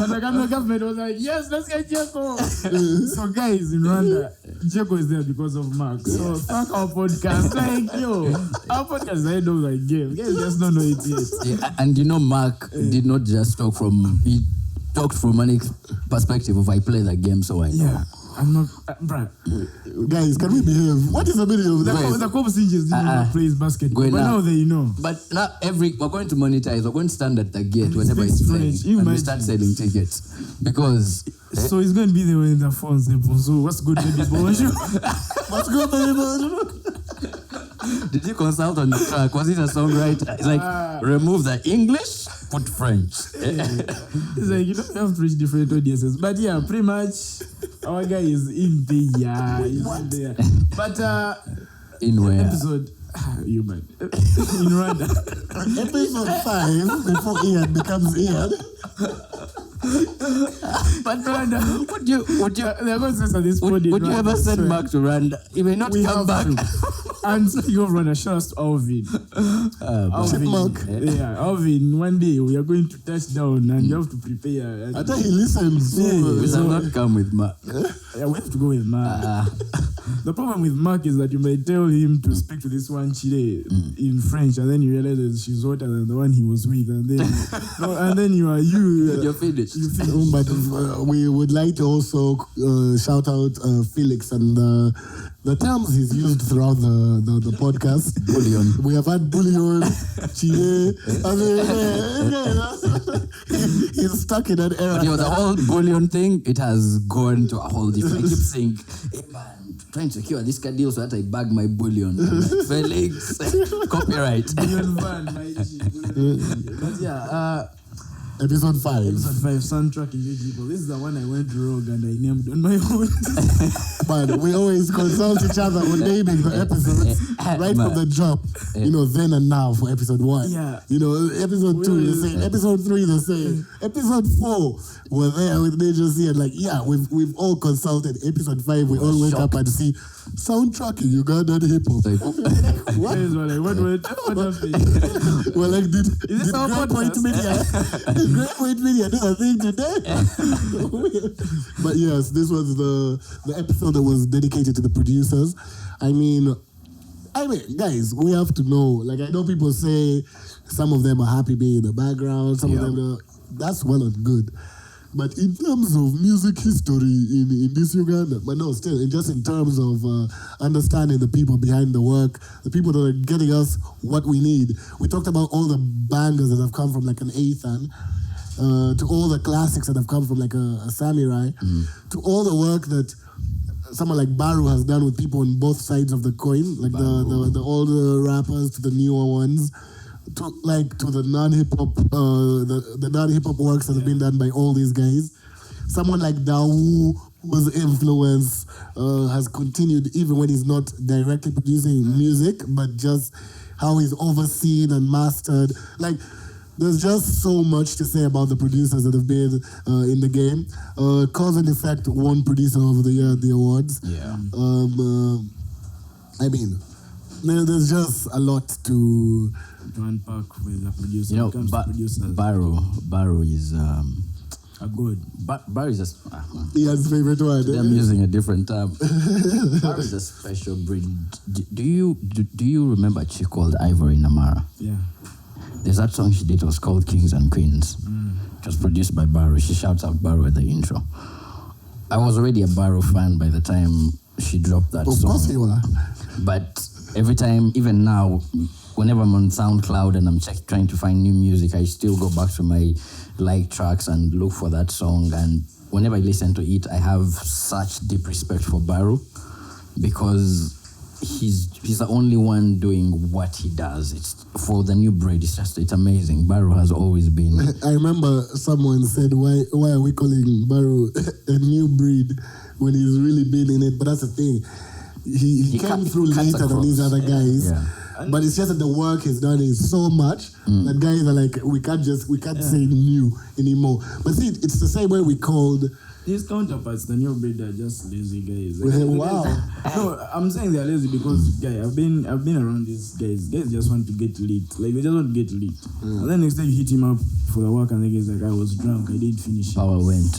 The government was like, yes, let's get Jeko. So guys in Rwanda, Jeko is there because of Mark. So fuck our podcast. Like, yo, our podcast is ahead of the game. Guys just don't know it yet.
Yeah, and Mark did not just talk he talked from an perspective of I play that game, so I know.
Yeah. I'm not, bruh.
Guys, can we behave? What is the meaning of that?
The Kobusingyes didn't even play basketball, but now they know.
But now we're going to monetize, we're going to stand at the gate whenever it's playing, and we start selling tickets. Because...
So it's going to be there in the phone simple. So what's good, baby bonjour?
What's good, baby bonjour?
Did you consult on the track? Was it a songwriter? It's like, remove the English, put French.
It's like, you don't have to reach different audiences. But yeah, pretty much, our guy is in there. He's in there. But,
in where?
Episode... You man. In Rwanda.
Episode 5, before Ian becomes Ian.
But Rwanda,
would you
they're going to censor this
would you ever send Mark to Rwanda? He may not come back.
And speaking of Rwanda, shout out to Alvin.
Alvin.
Yeah, Alvin, one day we are going to touch down and you have to prepare.
I thought he listens.
We shall not come with Mark.
Yeah, we have to go with Mark. The problem with Mark is that you may tell him to speak to this one Chile in French, and then you realize that she's hotter than the one he was with, and then
you're finished.
But we would like to also shout out Felix and the terms he's used throughout the podcast.
Bullion.
We have had bullion, Chile. He's stuck in that era.
But the whole bullion thing, it has gone to a whole different. I keep saying, hey man, trying to secure this deal so that I bag my bullion. Felix, copyright.
Bullion van, my G. But yeah,
Episode 5.
Episode 5, soundtrack in people. This is the one I went rogue and I named on my own.
But we always consult each other on naming the episodes right from the jump. Then and now for episode 1.
Yeah.
Episode 2 the same. Episode 3 the same. Episode 4 we're there with Major C and we've all consulted. Episode 5 we all wake up and see soundtrack in Ugandan hip hop.
What happened?
We're like, did
this our
Great Point
podcast?
Media? Great Point Media do a thing today? But yes, this was the episode that was dedicated to the producers. I mean, guys, we have to know. Like, I know people say some of them are happy being in the background, some of them that's well and good. But in terms of music history in this Uganda, but no, still, just in terms of understanding the people behind the work, the people that are getting us what we need. We talked about all the bangers that have come from like an Ethan, to all the classics that have come from like a Samurai, to all the work that someone like Baru has done with people on both sides of the coin, like the older rappers to the newer ones. To the non-hip hop, the non-hip hop works that have been done by all these guys. Someone like Dawu, whose influence has continued even when he's not directly producing music, but just how he's overseen and mastered. Like, there's just so much to say about the producers that have been in the game. Cause and Effect won Producer of the Year at the awards.
Yeah.
There's just a lot to
unpack with the producer.
Barrow is
A god.
Barry is just.
He has favorite word.
I'm using a different term. Barry is a special breed. Do you remember a chick called Ivory Namara?
Yeah.
There's that song she did, it was called Kings and Queens. It was produced by Barrow. She shouts out Barrow at the intro. I was already a Barrow fan by the time she dropped that song.
Of course you are.
But every time, even now, whenever I'm on SoundCloud and I'm trying to find new music, I still go back to my like tracks and look for that song. And whenever I listen to it, I have such deep respect for Barrow because he's the only one doing what he does. It's for the new breed. It's amazing. Barrow has always been.
I remember someone said, "Why are we calling Barrow a new breed when he's really been in it?" But that's the thing. He came through later than these other guys.
Yeah.
But it's just that the work he's done is so much that guys are like, we can't say new anymore. But see, it's the same way we called.
These counterparts, the new breed, are just lazy guys.
Wow.
No, I'm saying they're lazy because, I've been around these guys. Guys just want to get lit. Like, they just want to get lit. And then next time you hit him up for the work and the guy's like, I was drunk, I didn't finish it.
Power went.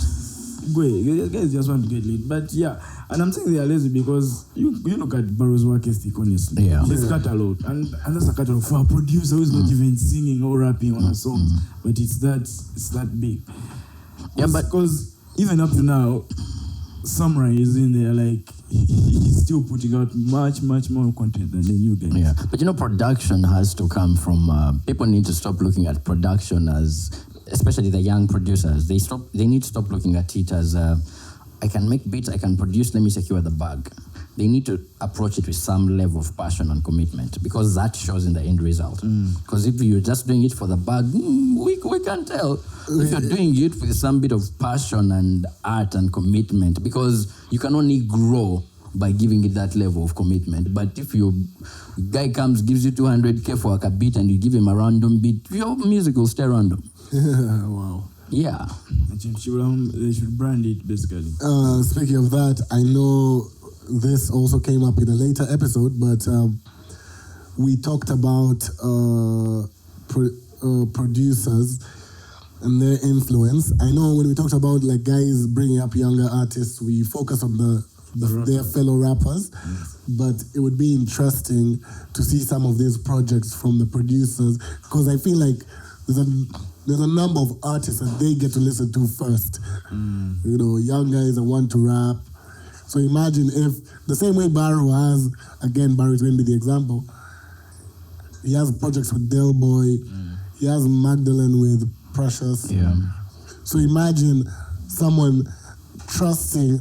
Guys just want to get lit. But yeah, and I'm saying they are lazy because you look at Barrow's work ethic, honestly.
Yeah.
His catalog. And that's a catalog for a producer who's not even singing or rapping on a song. But it's that big.
Yeah, but
because even up to now, Samurai is in there, like, he's still putting out much more content than the new guys.
Yeah, but production has to come from, people need to stop looking at production as, especially the young producers, they need to stop looking at it as, I can make beats, I can produce, let me secure the bag. They need to approach it with some level of passion and commitment because that shows in the end result. Because if you're just doing it for the bag, we can't tell. If you're doing it with some bit of passion and art and commitment, because you can only grow by giving it that level of commitment. But if your guy comes, gives you 200K for a beat and you give him a random beat, your music will stay random.
Wow.
Yeah.
They should brand it, basically.
Speaking of that, I know this also came up in a later episode, but we talked about producers and their influence. I know when we talked about like guys bringing up younger artists, we focus on their fellow rappers, but it would be interesting to see some of these projects from the producers because I feel like there's a number of artists that they get to listen to first. Young guys that want to rap. So imagine if the same way Barrow has, again, Barrow is going to be the example. He has projects with Del Boy. He has Magdalene with Precious.
Yeah.
So imagine someone trusting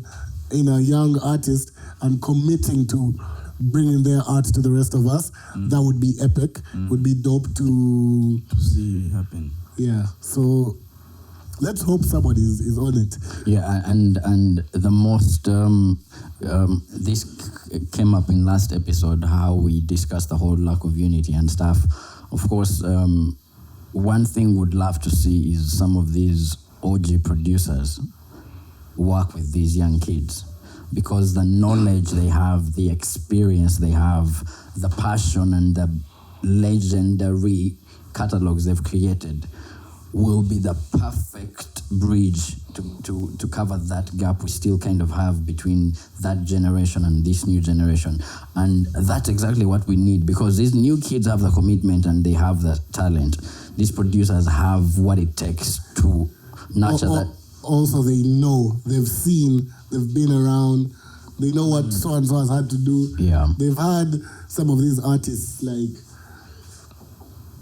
in a young artist and committing to bringing their art to the rest of us. That would be epic. Would be dope to
see it happen.
Yeah. So let's hope somebody is on it.
Yeah, and the most this came up in last episode how we discussed the whole lack of unity and stuff. Of course, one thing we'd love to see is some of these OG producers work with these young kids because the knowledge they have, the experience they have, the passion and the legendary catalogs they've created will be the perfect bridge to cover that gap we still kind of have between that generation and this new generation. And that's exactly what we need because these new kids have the commitment and they have the talent. These producers have what it takes to nurture that.
Also, they know, they've seen, they've been around, they know what so-and-so has had to do.
Yeah.
They've had some of these artists, like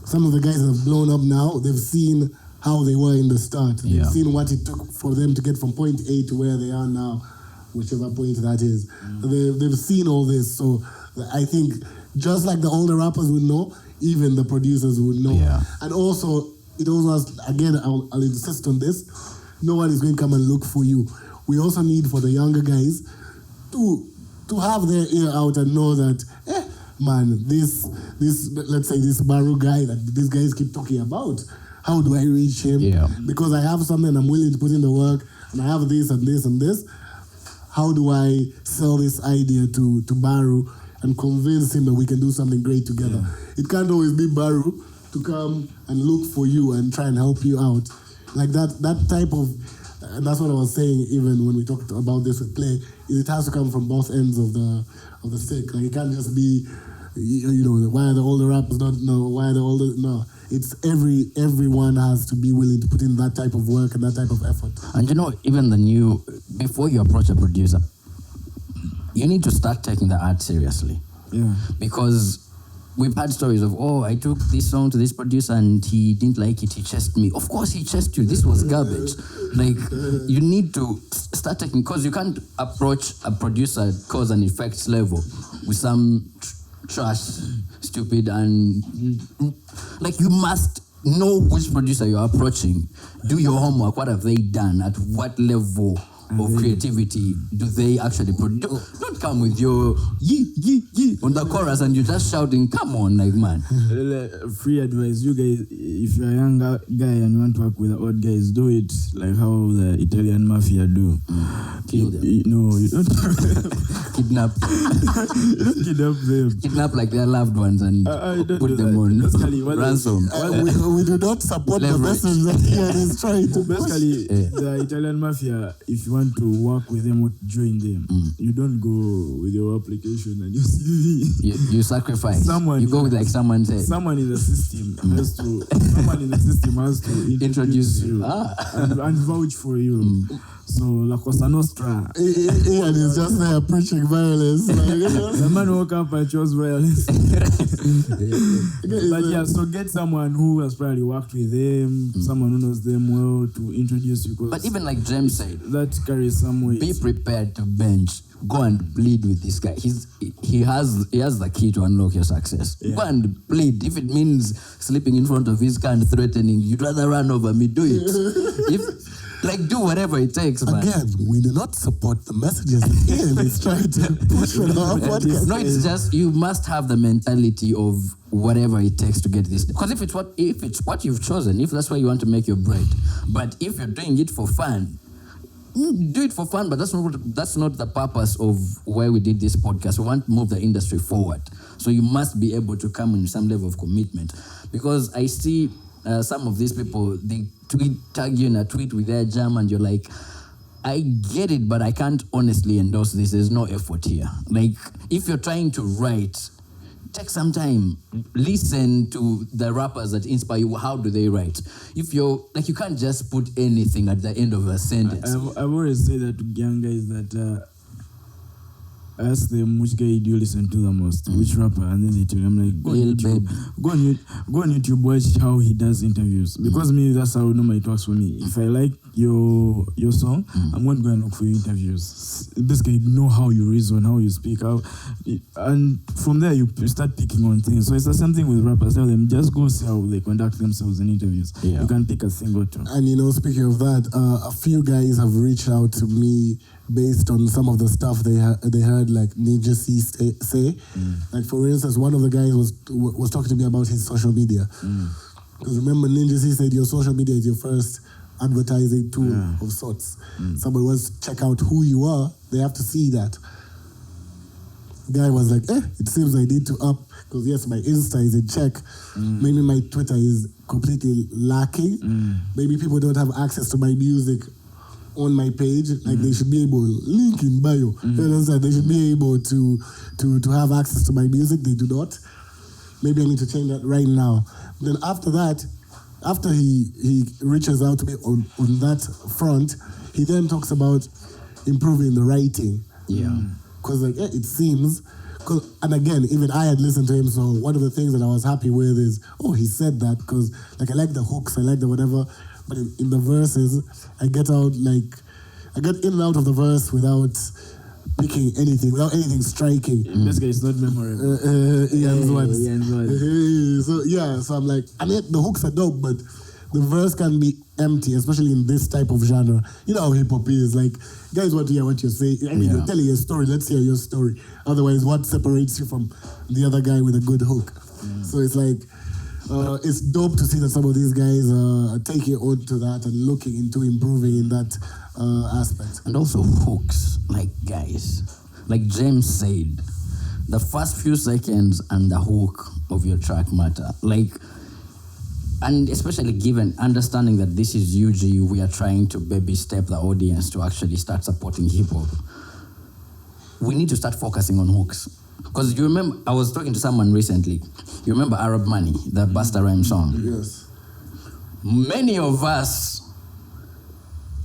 some of the guys that have blown up now, they've seen how they were in the start. They've seen what it took for them to get from point A to where they are now, whichever point that is. They've seen all this. So I think just like the older rappers would know, even the producers would know.
Yeah.
And also, it also has, again, I'll insist on this, no one is going to come and look for you. We also need for the younger guys to have their ear out and know that, man, this let's say this Barrow guy that these guys keep talking about, how do I reach him?
Yeah.
Because I have something I'm willing to put in the work and I have this and this and this. How do I sell this idea to Barrow and convince him that we can do something great together? Yeah. It can't always be Barrow to come and look for you and try and help you out. Like that type of And that's what I was saying even when we talked about this with play, is it has to come from both ends of the stick. Like it can't just be, why are the older rappers not, no, why are the older, no. It's everyone has to be willing to put in that type of work and that type of effort.
And even before you approach a producer, you need to start taking the art seriously.
Yeah.
Because we've had stories of, I took this song to this producer and he didn't like it, he chased me. Of course he chased you, this was garbage. Like, you need to start taking, because you can't approach a producer cause and effects level with some trash, stupid, and like you must know which producer you're approaching. Do your homework, what have they done, at what level of creativity do they actually produce? Don't come with your yee on the chorus and you're just shouting, come on, like, man.
Free advice, you guys, if you're a young guy and you want to work with the old guys, do it like how the Italian mafia do.
Kill them.
No, you don't
Kidnap.
you don't kidnap them.
Kidnap like their loved ones and put them on ransom.
We do not support the message that Ian is trying to push.
Basically, the Italian mafia, if you want to work with them or join them, you don't go with your application and your CV.
You sacrifice. You go with like someone said.
Someone in the system has to introduce you and vouch for you. So La Cosa Nostra.
Ian is just there preaching violence.
The man woke up and chose violence. But yeah, so get someone who has probably worked with them, someone who knows them well to introduce you.
But even like James said,
that carries some weight.
Be prepared to bench. Go and plead with this guy. He has the key to unlock your success. Yeah. Go and plead. If it means sleeping in front of his car and threatening, you'd rather run over me, do it. Do whatever it takes, man.
Again, we do not support the messages that Ian is trying to push on our podcast.
No, it's just you must have the mentality of whatever it takes to get this. Because if it's what you've chosen, if that's why you want to make your bread, but if you're doing it for fun, do it for fun. But that's not the purpose of why we did this podcast. We want to move the industry forward. So you must be able to come in some level of commitment. Because I see some of these people, they tag you in a tweet with their jam and you're like, I get it, but I can't honestly endorse this. There's no effort here. Like, if you're trying to write, take some time. Listen to the rappers that inspire you. How do they write? If you're, you can't just put anything at the end of a sentence.
I've always said that to young guys that I ask them which guy do you listen to the most, which rapper, and then they tell me, I'm like, go on YouTube, watch how he does interviews. Because me, that's how normally it works for me. If I like your song, I'm going to go and look for your interviews. Basically, know how you reason, how you speak, and from there you start picking on things. So it's the same thing with rappers. Tell them, just go see how they conduct themselves in interviews. Yeah. You can pick a thing or two.
And speaking of that, a few guys have reached out to me based on some of the stuff they heard like Ninja C say. Like for instance, one of the guys was talking to me about his social media. Because remember, Ninja C said your social media is your first advertising tool of sorts. Somebody wants to check out who you are, they have to see that. Guy was like, it seems I need to up, because yes, my Insta is in check. Maybe my Twitter is completely lacking. Maybe people don't have access to my music on my page. Like they should be able, link in bio. You understand? They should be able to have access to my music. They do not. Maybe I need to change that right now. Then after that, after he reaches out to me on that front, he then talks about improving the writing.
Yeah.
Because it seems, and again, even I had listened to him, so one of the things that I was happy with is, he said that, because I like the hooks, I like the whatever, but in the verses, I get in and out of the verse without picking anything, without anything striking.
This guy is not memorable.
Ian's words. So I'm like, the hooks are dope, but the verse can be empty, especially in this type of genre. You know how hip-hop is, like, guys want to hear what you're saying. I mean, you're telling a story, let's hear your story. Otherwise, what separates you from the other guy with a good hook? So it's like, it's dope to see that some of these guys are taking on to that and looking into improving in that aspect.
And also hooks, like guys, like James said, the first few seconds and the hook of your track matter. Like, and especially given understanding that this is UG, we are trying to baby step the audience to actually start supporting hip hop. We need to start focusing on hooks. Because you remember, I was talking to someone recently. You remember Arab Money, the Busta Rhymes song?
Yes.
Many of us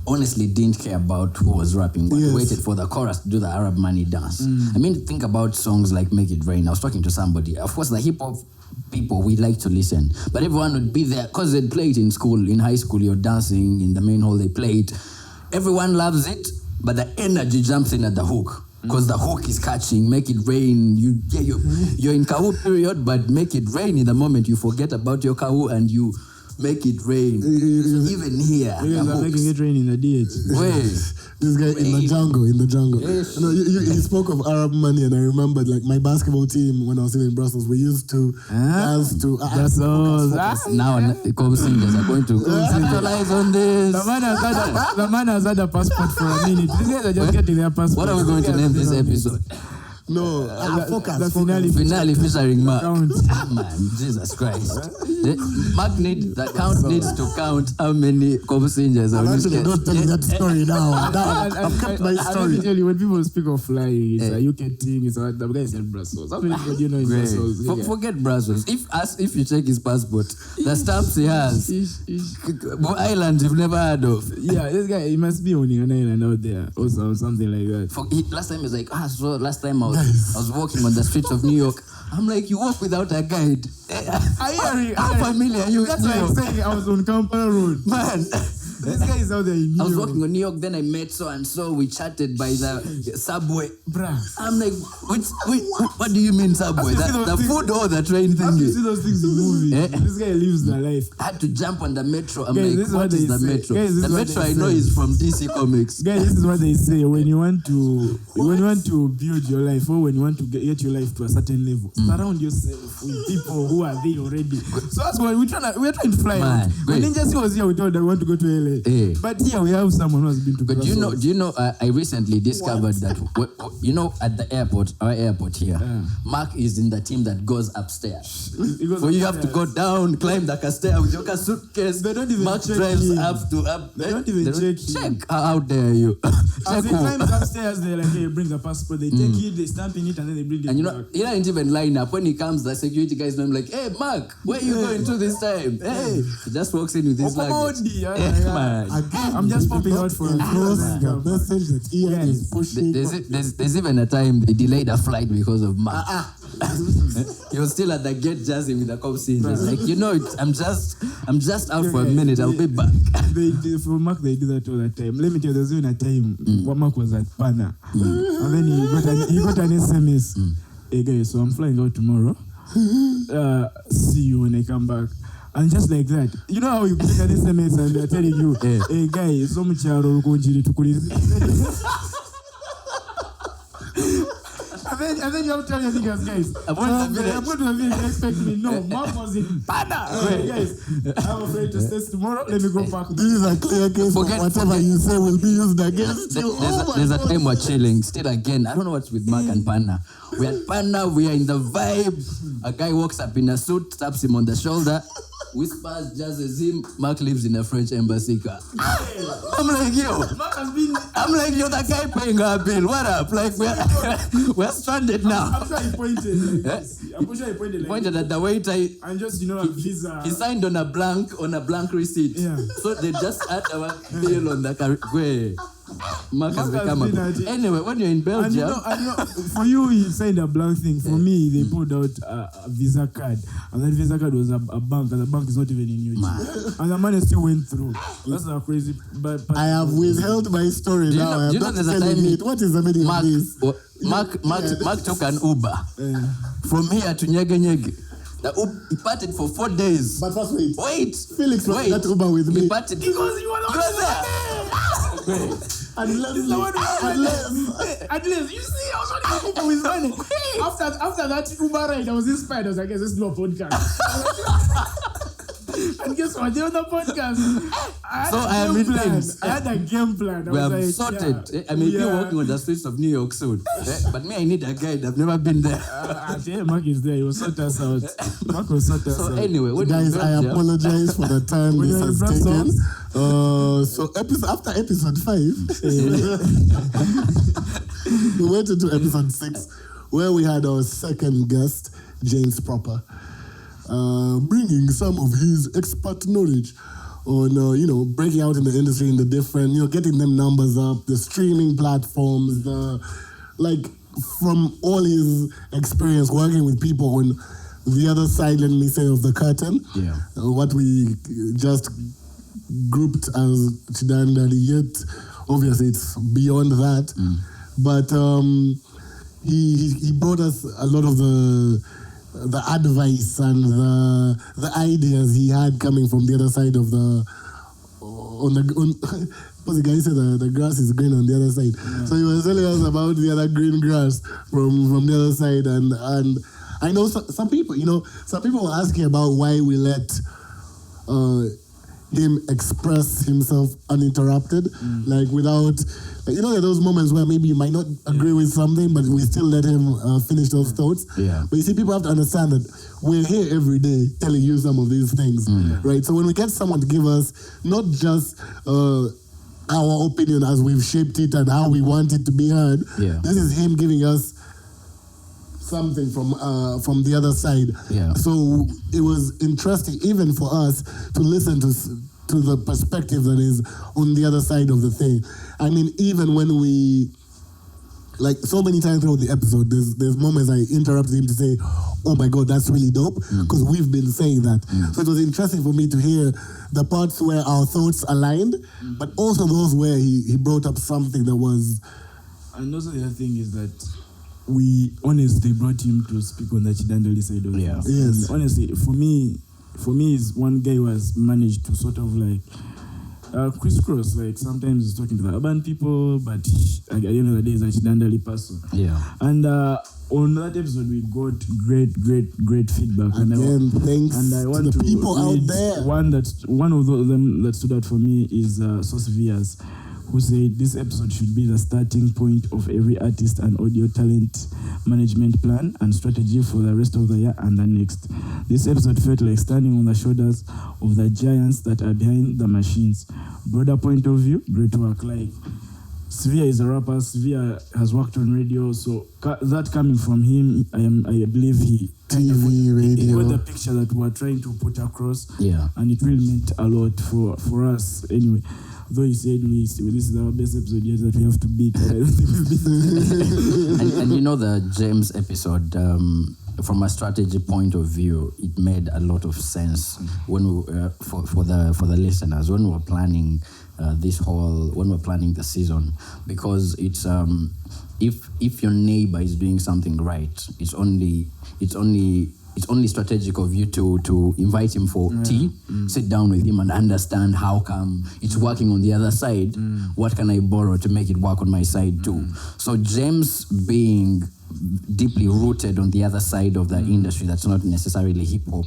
honestly didn't care about who was rapping, but waited for the chorus to do the Arab Money dance. I mean, think about songs like Make It Rain. I was talking to somebody. Of course, the hip hop people, we like to listen, but everyone would be there because they'd play it in school. In high school, you're dancing in the main hall, they play it. Everyone loves it, but the energy jumps in at the hook. Because the hook is catching, Make It Rain. You're in Kahu period, but Make It Rain in the moment you forget about your Kahu and you make it rain. So even here,
making it rain in the DH.
This guy in the jungle.
Yes.
You spoke of Arab Money, and I remembered like my basketball team when I was in Brussels. We used to dance to.
Now Kobusingyes are going to capitalize on this.
The man has had a passport for a minute. These guys are just getting their passport.
What are we going to name this episode?
No, focus.
The
finale featuring Mark. Man, Jesus Christ. Mark Count needs to count how many Kobusingyes are.
Actually, don't tell me that story now. I've kept my story.
Let me tell you, when people speak of flying, it's a UK thing. It's the guy said Brussels. How many people do you know in Brussels?
Forget Brussels. If you check his passport, the stamps he has, island you've never heard of.
Yeah, this guy, he must be owning an island out there or something like that.
Last time he was like, so last time I was walking on the streets of New York. I'm like, you walk without a guide. How familiar are you?
That's why I'm saying I was on Kampala Road.
Man.
This guy is out there in New York.
I was walking on New York, then I met so and so. We chatted by the subway.
Bruh.
I'm like, what do you mean subway? The food or the train thing?
You see those things in movies. This guy lives the life.
I had to jump on the metro. I'm
guys,
like, what is the metro? The metro I know is from DC Comics.
Guys, this is what they say when you want to build your life or when you want to get your life to a certain level. Surround yourself with people who are there already. So that's why we're trying to fly out. When Ninja was here, we told them we want to go to LA. But here we have someone who has been to Brussels.
But do you know, I recently discovered that, at the airport, our airport here, Mark is in the team that goes upstairs. So you have to go down, climb the stair with your suitcase.
They don't even
Mark
check
drives
him.
up to up.
They don't even check.
How dare you?
As he climbs upstairs, they're like, hey, bring the passport. They take it, they stamp in it, and then they bring it
and
back.
He don't even line up. When he comes, the security guys know him like, hey, Mark, where are you going to this time? Hey, he just walks in with his luggage.
I'm just popping out for a
the message that Ian is pushing.
There's even a time they delayed a flight because of Mark. He was still at the gate jazzing with the Kobusingyes. Like, I'm just out for a minute. I'll be back.
For Mark, they do that all the time. Let me tell you, there was even a time when Mark was at Pana, and then he got an SMS. Hey guys, so I'm flying out tomorrow. See you when I come back. And just like that, you know how you get an SMS and they're telling you, hey guys, so much and then you have to tell your niggas, guys, I'm going to the village, expect me. No, Mark was in Pana. Hey guys, I'm afraid to stay tomorrow. Let me go back.
This is a clear case. Whatever you say will be used against you.
There's a time we're chilling. Still again, I don't know what's with Mark and Pana. We're at Pana, we are in the vibe. A guy walks up in a suit, taps him on the shoulder, whispers, jazzes him. Mark lives in a French embassy car. I'm like, yo, that guy paying our bill. What up? Like, we're stranded now.
I'm sure he pointed like this. I'm sure he pointed like
pointed at the waiter.
And just, a visa.
He signed on a blank receipt. Yeah. So they just add our bill on the car. Mark has become anyway, when you're in Belgium.
For you, he signed a blank thing. For me, they pulled out a Visa card. And that Visa card was a bank. And the bank is not even in UG. And the money still went through. That's not crazy. But
I have withheld my story now. I'm not telling it. What is the meaning of this?
Mark took an Uber from here to Nyege. He parted for 4 days.
But first wait. Felix
was
that Uber with me.
He parted because you were not there.
Unless, you see, I was only people with money. After that Uber ride, I was inspired. I was like, let's do a podcast. And guess what? They're on the podcast.
I am in things.
I had a game plan.
We have sorted. I may be walking on the streets of New York soon. But me, I need a guide. I've never been there.
Mark is there. He will sort us out. Mark will sort us out.
So anyway,
guys, I apologize for the time this has taken. So after episode 5, we went into episode 6, where we had our second guest, James Proper, bringing some of his expert knowledge on, breaking out in the industry, in the different, getting them numbers up, the streaming platforms, from all his experience working with people on the other side, let me say, of the curtain.
Yeah.
What we just grouped as Chidandali, yet obviously it's beyond that. But he brought us a lot of the advice and the ideas he had coming from the other side of the because the guy said the grass is green on the other side. Yeah. So he was telling us about the other green grass from the other side, and I know some people were asking about why we let him express himself uninterrupted, like without, there are those moments where maybe you might not agree with something, but we still let him finish those thoughts.
Yeah.
But you see, people have to understand that we're here every day telling you some of these things, right? So when we get someone to give us not just our opinion as we've shaped it and how we want it to be heard, this is him giving us something from the other side.
Yeah.
So it was interesting even for us to listen to the perspective that is on the other side of the thing. I mean, even when we, so many times throughout the episode, there's moments I interrupted him to say, oh my God, that's really dope, because we've been saying that. So it was interesting for me to hear the parts where our thoughts aligned, but also those where he brought up something that was...
And also the other thing is that we honestly brought him to speak on the Chidandali side of things.
Yes.
And honestly, for me is one guy who has managed to sort of crisscross. Like sometimes he's talking to the urban people, but at the end of the day, he's a Chidandali person.
Yeah.
And on that episode, we got great feedback.
Again, thanks
and I want
to the people out there.
One of them that stood out for me is Sauce Vias, who said this episode should be the starting point of every artist and audio talent management plan and strategy for the rest of the year and the next. This episode felt like standing on the shoulders of the giants that are behind the machines. Broader point of view, great work. Like, Svia is a rapper, Svia has worked on radio, so that coming from him, I believe he got the picture that we're trying to put across.
Yeah.
And it really meant a lot for us anyway. Though he said this is our best episode yet that we have to beat. I don't think we've beat.
and the James episode, from a strategy point of view, it made a lot of sense when we for the listeners when we were planning when we're planning the season, because it's if your neighbor is doing something right, it's only strategic of you to invite him for tea, sit down with him and understand how come it's working on the other side. What can I borrow to make it work on my side too? So James being deeply rooted on the other side of the industry that's not necessarily hip-hop,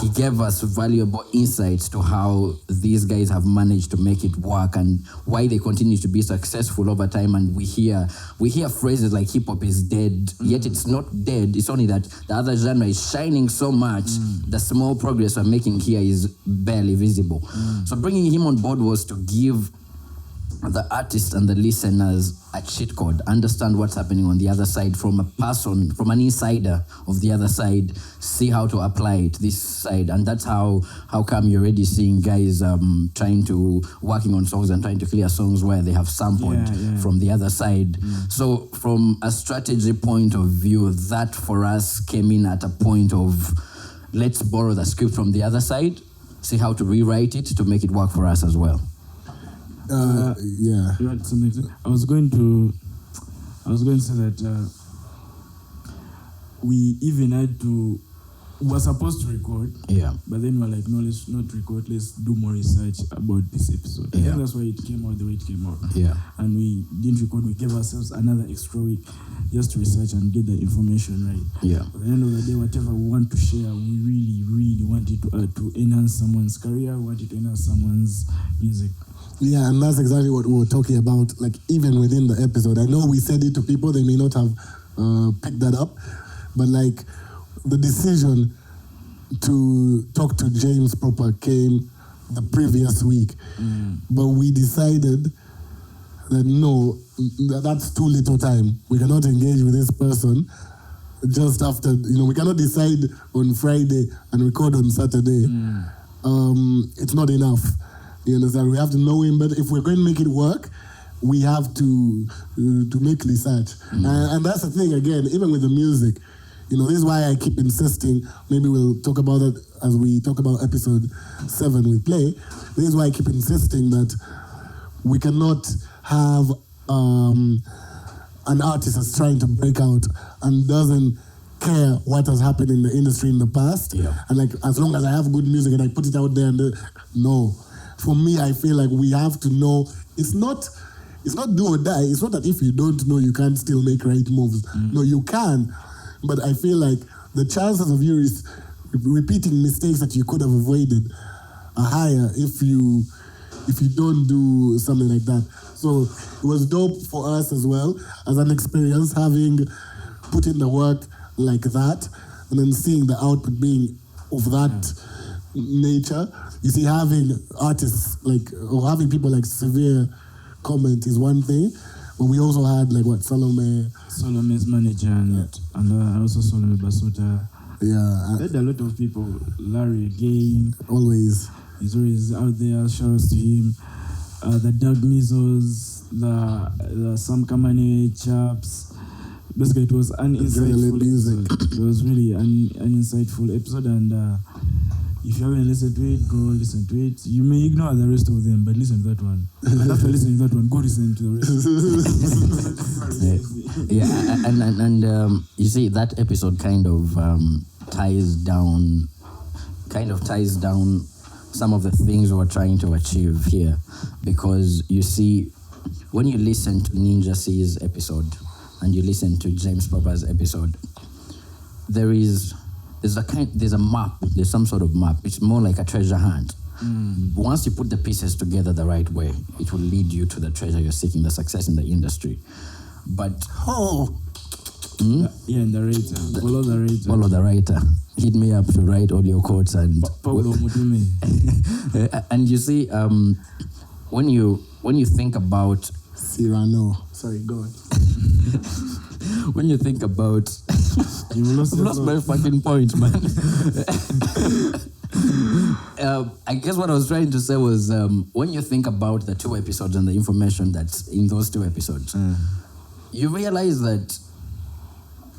he gave us valuable insights to how these guys have managed to make it work and why they continue to be successful over time. And we hear phrases like hip-hop is dead, yet it's not dead. It's only that the other genre is shining so much, the small progress we're making here is barely visible. So bringing him on board was to give the artists and the listeners a cheat code, understand what's happening on the other side from a person, from an insider of the other side, see how to apply it this side. And that's how come you're already seeing guys working on songs and trying to clear songs where they have sampled from the other side. So from a strategy point of view, that for us came in at a point of, let's borrow the script from the other side, see how to rewrite it to make it work for us as well.
You had something to, I was going to say that we even had to, we were supposed to record, but then we were like, no, let's not record, let's do more research about this episode. I think that's why it came out the way it came out. And we didn't record, we gave ourselves another extra week just to research and get the information right. At the end of the day, whatever we want to share, we really, really want want it to enhance someone's career, want it to enhance someone's music.
Yeah, and that's exactly what we were talking about. Like, even within the episode, I know we said it to people, they may not have picked that up, but like the decision to talk to James proper came the previous week. But we decided that no, that's too little time. We cannot engage with this person just after, we cannot decide on Friday and record on Saturday. It's not enough. You understand? We have to know him, but if we're going to make it work, we have to make research. And that's the thing, again, even with the music, this is why I keep insisting, maybe we'll talk about it as we talk about episode 7 we play. This is why I keep insisting that we cannot have an artist that's trying to break out and doesn't care what has happened in the industry in the past. And like, as long as I have good music and I put it out there, no. For me, I feel like we have to know, it's not do or die. It's not that if you don't know, you can't still make right moves. No, you can. But I feel like the chances of you repeating mistakes that you could have avoided are higher if you don't do something like that. So it was dope for us as well as an experience, having put in the work like that and then seeing the output being of that nature. You see, having artists or having people like Severe comment is one thing, but we also had
Salome's manager and also Salome Basuta.
Yeah.
We had a lot of people. Larry again.
Always.
He's always out there. Shout outs to him. The Doug Measles, the Sam Kamane chaps. Basically, it was an insightful episode. It was really an insightful episode, and if you haven't listened to it, go listen to it. You may ignore the rest of them, but listen to that one. And after listening to that one, go listen to the rest.
And you see, that episode kind of ties down some of the things we're trying to achieve here, because you see, when you listen to Ninja C's episode and you listen to James Proper's episode, there's a map, there's some sort of map. It's more like a treasure hunt. Once you put the pieces together the right way, it will lead you to the treasure you're seeking, the success in the industry. But
and the writer.
Follow the writer. Hit me up to write all your quotes and
Pablo Mutume.
And you see, when you think about
Cyrano. Sorry, go on.
When you think about
I've
lost my fucking point, man. I guess what I was trying to say was, when you think about the 2 episodes and the information that's in those 2 episodes, you realize that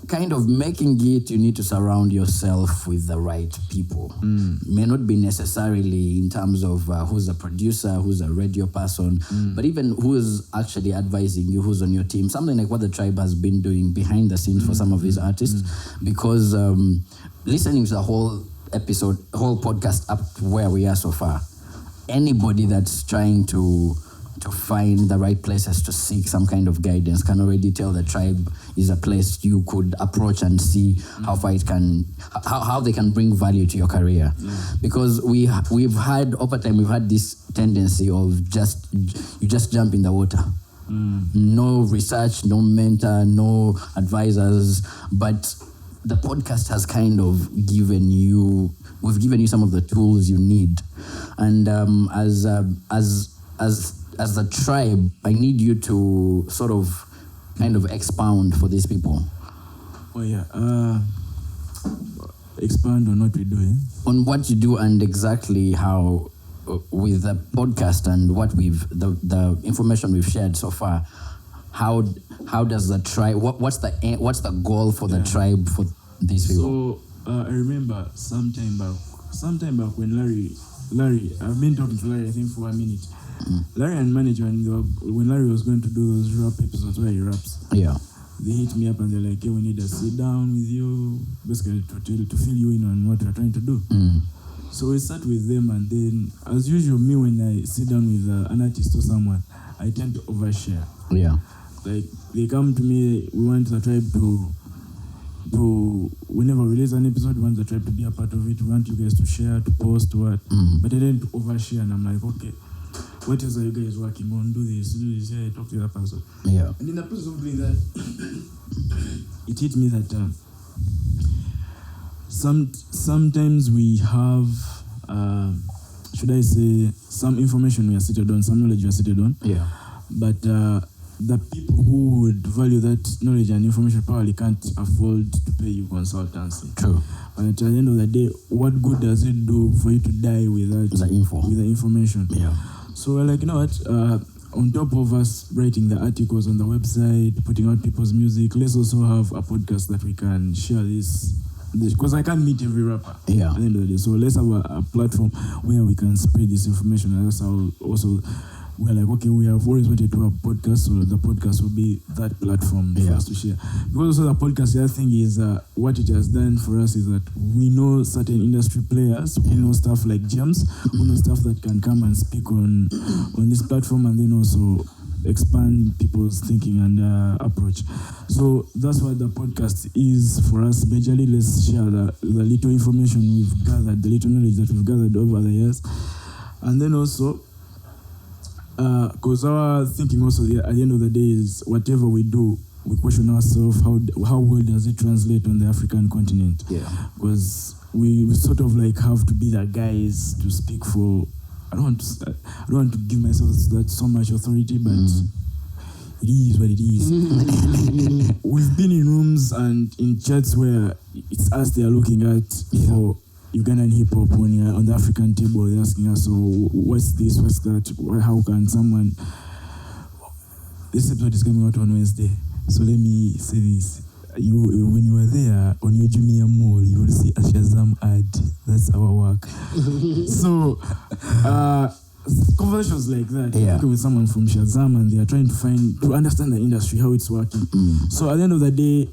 kind of making it, you need to surround yourself with the right people. May not be necessarily in terms of who's a producer, who's a radio person, but even who's actually advising you, who's on your team. Something like what the tribe has been doing behind the scenes for some of these artists. Because listening to the whole episode, whole podcast up to where we are so far, anybody that's trying to find the right places to seek some kind of guidance can already tell the tribe is a place you could approach and see how far it can, how they can bring value to your career. Because we've had over time, we've had this tendency of you just jump in the water. No research, no mentor, no advisors, but the podcast has kind of given you some of the tools you need. And as the tribe, I need you to sort of kind of expound for these people.
Oh yeah, expand on what we do.
On what you do and exactly how, with the podcast and what the information we've shared so far, how does the tribe? What's the goal for the tribe for these people?
So I remember sometime back when Larry, I've been talking to Larry I think for a minute. Larry and manager, when Larry was going to do those rap episodes where he raps, they hit me up and they're like, "Hey, we need to sit down with you, basically to fill you in on what we're trying to do." So we sat with them, and then, as usual, me when I sit down with an artist or someone, I tend to overshare. Like, they come to me, we want the tribe to whenever we release an episode, we want the tribe to be a part of it. We want you guys to share, to post, what. But I didn't overshare, and I'm like, okay, what else are you guys working on? Do this, yeah, talk to the other person.
Yeah.
And in the process of doing that, it hit me that sometimes we have, should I say, some information we are seated on, some knowledge we are seated on.
Yeah.
But the people who would value that knowledge and information probably can't afford to pay you consultancy.
True.
But at the end of the day, what good does it do for you to die without
The info.
with the information?
Yeah.
So we're like, you know what? On top of us writing the articles on the website, putting out people's music, let's also have a podcast that we can share this. Because I can't meet every rapper at the end of the day. So let's have a platform where we can spread this information. And that's how also we're like, okay, we have always wanted to have a podcast, so the podcast will be that platform for us to share. Because also the podcast, the other thing is what it has done for us is that we know certain industry players who know stuff like James, who know stuff that can come and speak on this platform, and then also expand people's thinking and approach. So that's what the podcast is for us. Majorly, let's share the little information we've gathered, the little knowledge that we've gathered over the years. And then also, because our thinking also at the end of the day is whatever we do, we question ourselves, how well does it translate on the African continent?
Yeah.
Because we sort of like have to be the guys to speak for. I don't want to give myself that so much authority, but it is what it is. We've been in rooms and in chats where it's us they are looking at for Ugandan hip hop when you're on the African table. They're asking us, so what's this, what's that? How can someone? This episode is coming out on Wednesday, so let me say this. When you are there on your Jumia Mall, you will see a Shazam ad. That's our work. So, conversations like that, working with someone from Shazam, and they are trying to understand the industry, how it's working. So, at the end of the day,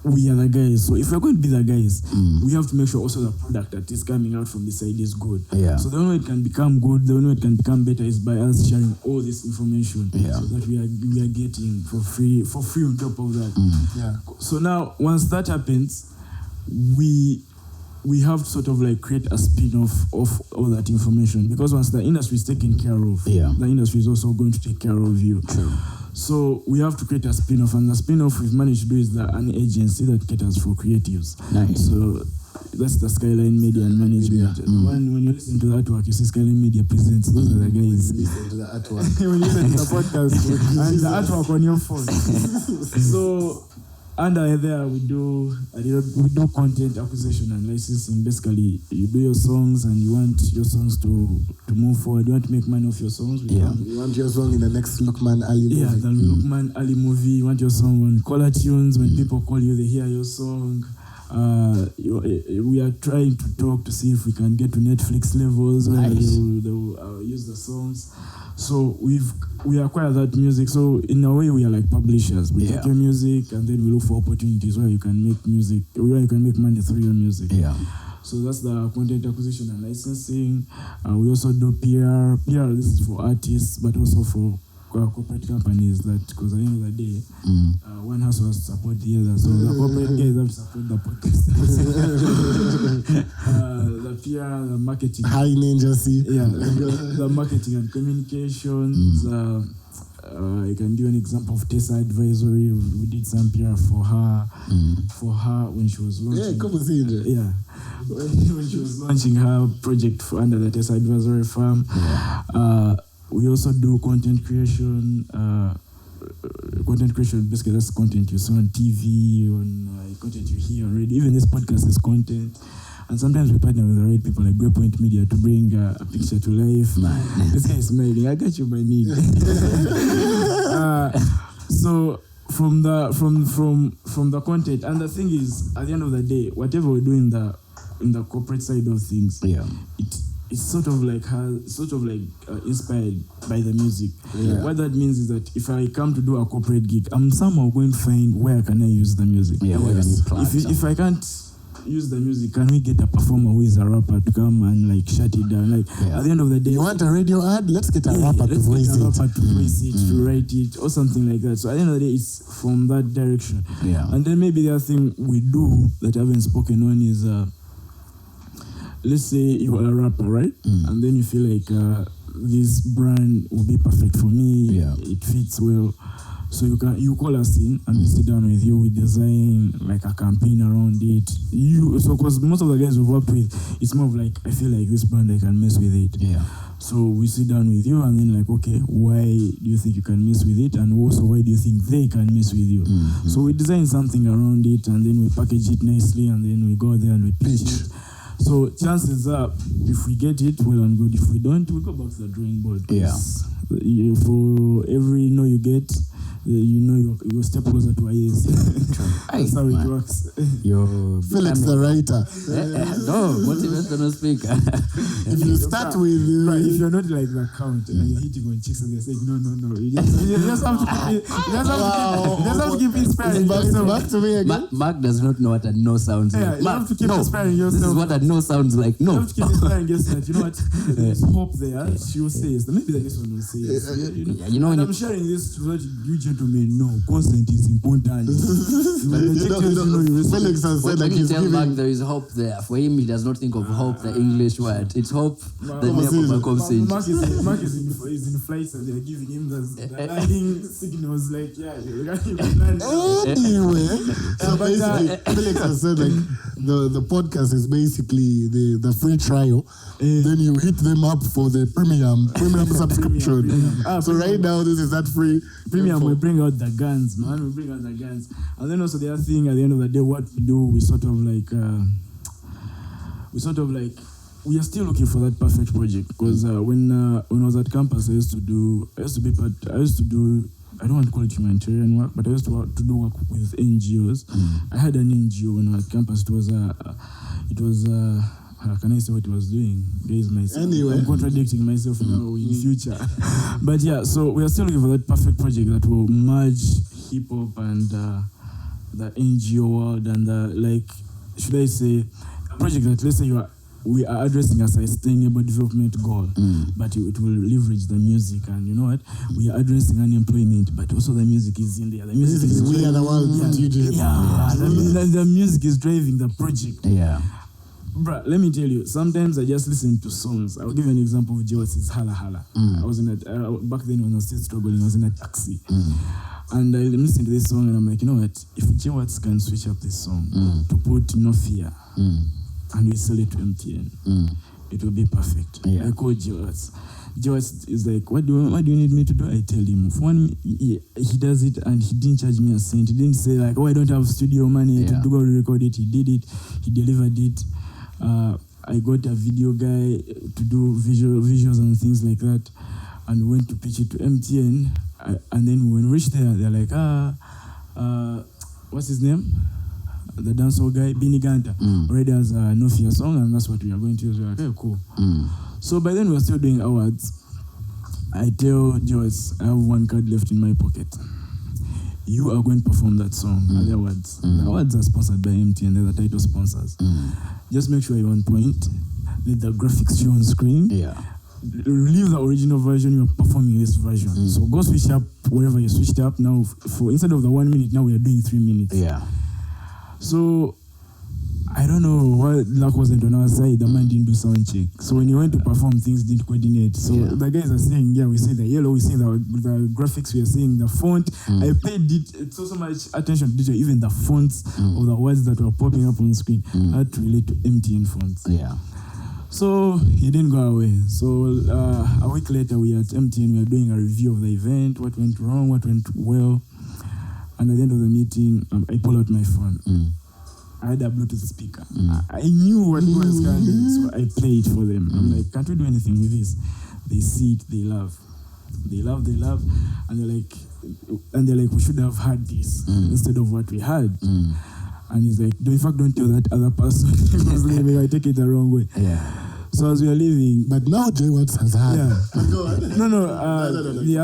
we are the guys. So if we're going to be the guys, we have to make sure also the product that is coming out from this side is good. So the only way it can become good, the only way it can become better is by us sharing all this information so that we are getting for free on top of that. So now once that happens, we have to sort of like create a spin-off of all that information, because once the industry is taken care of, the industry is also going to take care of you. So we have to create a spin-off, and the spin-off we've managed to do is an agency that caters for creatives. So that's the Skyline Media and Management. When you listen to the artwork, you see Skyline Media Presents. Those are the guys.
Listen to the artwork.
When you listen to the podcast and the artwork on your phone. So under there we do content acquisition and licensing. Basically, you do your songs and you want your songs to move forward. You want to make money off your songs.
You want your song in the next Lukman Ali movie.
The Lukman Ali movie. You want your song on caller tunes. When people call you, they hear your song. We are trying to talk to see if we can get to Netflix levels where they will use the songs. So we acquire that music. So in a way, we are like publishers. We take your music and then we look for opportunities where you can make music, where you can make money through your music. So that's the content acquisition and licensing. We also do PR. PR, this is for artists, but also for corporate companies, that because at the end of the day, one has to support the other. So the corporate guys have to support the podcast. The PR, the marketing.
Hiring agency.
The marketing and communications. I can do an example of Tessa Advisory. We did some PR for her when she was launching.
Kobusingyes.
When she was launching her project under the Tessa Advisory firm. We also do content creation. Basically that's content you see on TV, on content you hear on radio. Even this podcast is content. And sometimes we partner with the right people like Grey Point Media to bring a picture to life. This guy is smiling. I got you by need. So from the content, and the thing is, at the end of the day, whatever we do in the corporate side of things, it's sort of like inspired by the music. What that means is that if I come to do a corporate gig, I'm somehow going to find where can I use the music.
Where can you plug
if I can't use the music, can we get a performer who is a rapper to come and like shut it down? Like at the end of the day,
You want a radio ad? Let's get a rapper to voice it.
To write it, or something like that. So at the end of the day, it's from that direction.
Yeah.
And then maybe the other thing we do that I haven't spoken on is, let's say you are a rapper, right? And then you feel like this brand will be perfect for me.
Yeah.
It fits well. So you call us in and we sit down with you. We design like a campaign around it. Because most of the guys we've worked with, it's more of like, I feel like this brand, I can mess with it.
Yeah.
So we sit down with you and then like, okay, why do you think you can mess with it? And also, why do you think they can mess with you? So we design something around it and then we package it nicely and then we go there and we pitch it. So chances are, if we get it, well and good. If we don't, we go back to the drawing board.
Yeah.
For every no you get, you step closer to a yes. That's how it works.
Felix the writer.
No, motivational speaker.
If you start with...
if you're not like the Count and you're hitting on chicks and they're saying, no. You just have to keep it. You just have to keep inspiring yourself.
Back to me again.
Mark does not know what a no sounds like.
You have to keep inspiring yourself.
This is what a no sounds like. No.
You have to keep inspiring yourself. You know what? There's hope there. She will say yes. Maybe the next one will say yes. And I'm sharing this to let you gentlemen know consent is important.
Felix has said like
when you
he's
tell
giving...
Mark there is hope there, for him he does not think of hope, the English word. It's hope, the name of
Mark is in flights and they're giving him the landing signals like, you can land.
Anyway, so basically, Felix has said like the podcast is basically the free trial. Then you hit them up for the premium subscription. So right now this is that free
premium. We bring out the guns, man. We bring out the guns. And then also the other thing, at the end of the day, what we do, we are still looking for that perfect project. Because when I was at campus, I used to do, I don't want to call it humanitarian work, but I used to do work with NGOs. I had an NGO when I was at campus. It was can I say what it was doing?
Anyway.
I'm contradicting myself now in the future. But yeah, so we are still looking for that perfect project that will merge hip-hop and the NGO world and should I say, a project that, let's say we are addressing a sustainable development goal, but it will leverage the music, and you know what? We are addressing unemployment, but also the music is in there. The music is
we are the world.
The music is driving the project.
Yeah.
Bruh, let me tell you, sometimes I just listen to songs. I'll give you an example of Jewels' Hala Hala. I was back then when I was still struggling, I was in a taxi. And I listened to this song and I'm like, you know what? If Jewels can switch up this song to put No Fear and we sell it to MTN, it will be perfect. I call Jewels. Jewels is like, what do you need me to do? I tell him. For one, he does it and he didn't charge me a cent. He didn't say like, I don't have studio money to go record it. He did it. He delivered it. I got a video guy to do visuals and things like that, and we went to pitch it to MTN. And then when we reached there, they're like, what's his name? The dancehall guy, Benny Ganta, already has a No Fear song, and that's what we are going to use. We're like, hey, cool. So by then we were still doing awards. I tell Joyce, I have one card left in my pocket. You are going to perform that song at the awards. The awards are sponsored by MTN, they're the title sponsors. Just make sure you're on point. Let the graphics show on screen. Leave the original version, you're performing this version. So go switch up wherever you switched up. Now, for instead of the 1 minute, now we are doing 3 minutes. So I don't know why luck wasn't on our side. The man didn't do sound check. So when he went to perform, things didn't coordinate. So the guys are saying, we see the yellow, we see the graphics, we are seeing the font. I paid so much attention to detail, even the fonts of the words that were popping up on screen had to relate to MTN fonts. So he didn't go away. So a week later, we at MTN, we are doing a review of the event, what went wrong, what went well. And at the end of the meeting, I pull out my phone. I had a Bluetooth speaker. I knew what was coming, so I played for them. I'm like, can't we do anything with this? They see it, they love. They love, and they're like, we should have had this instead of what we had. And he's like, in fact, don't tell that other person because maybe I take it the wrong way. So as we are leaving,
but now Jay Watts has had.
The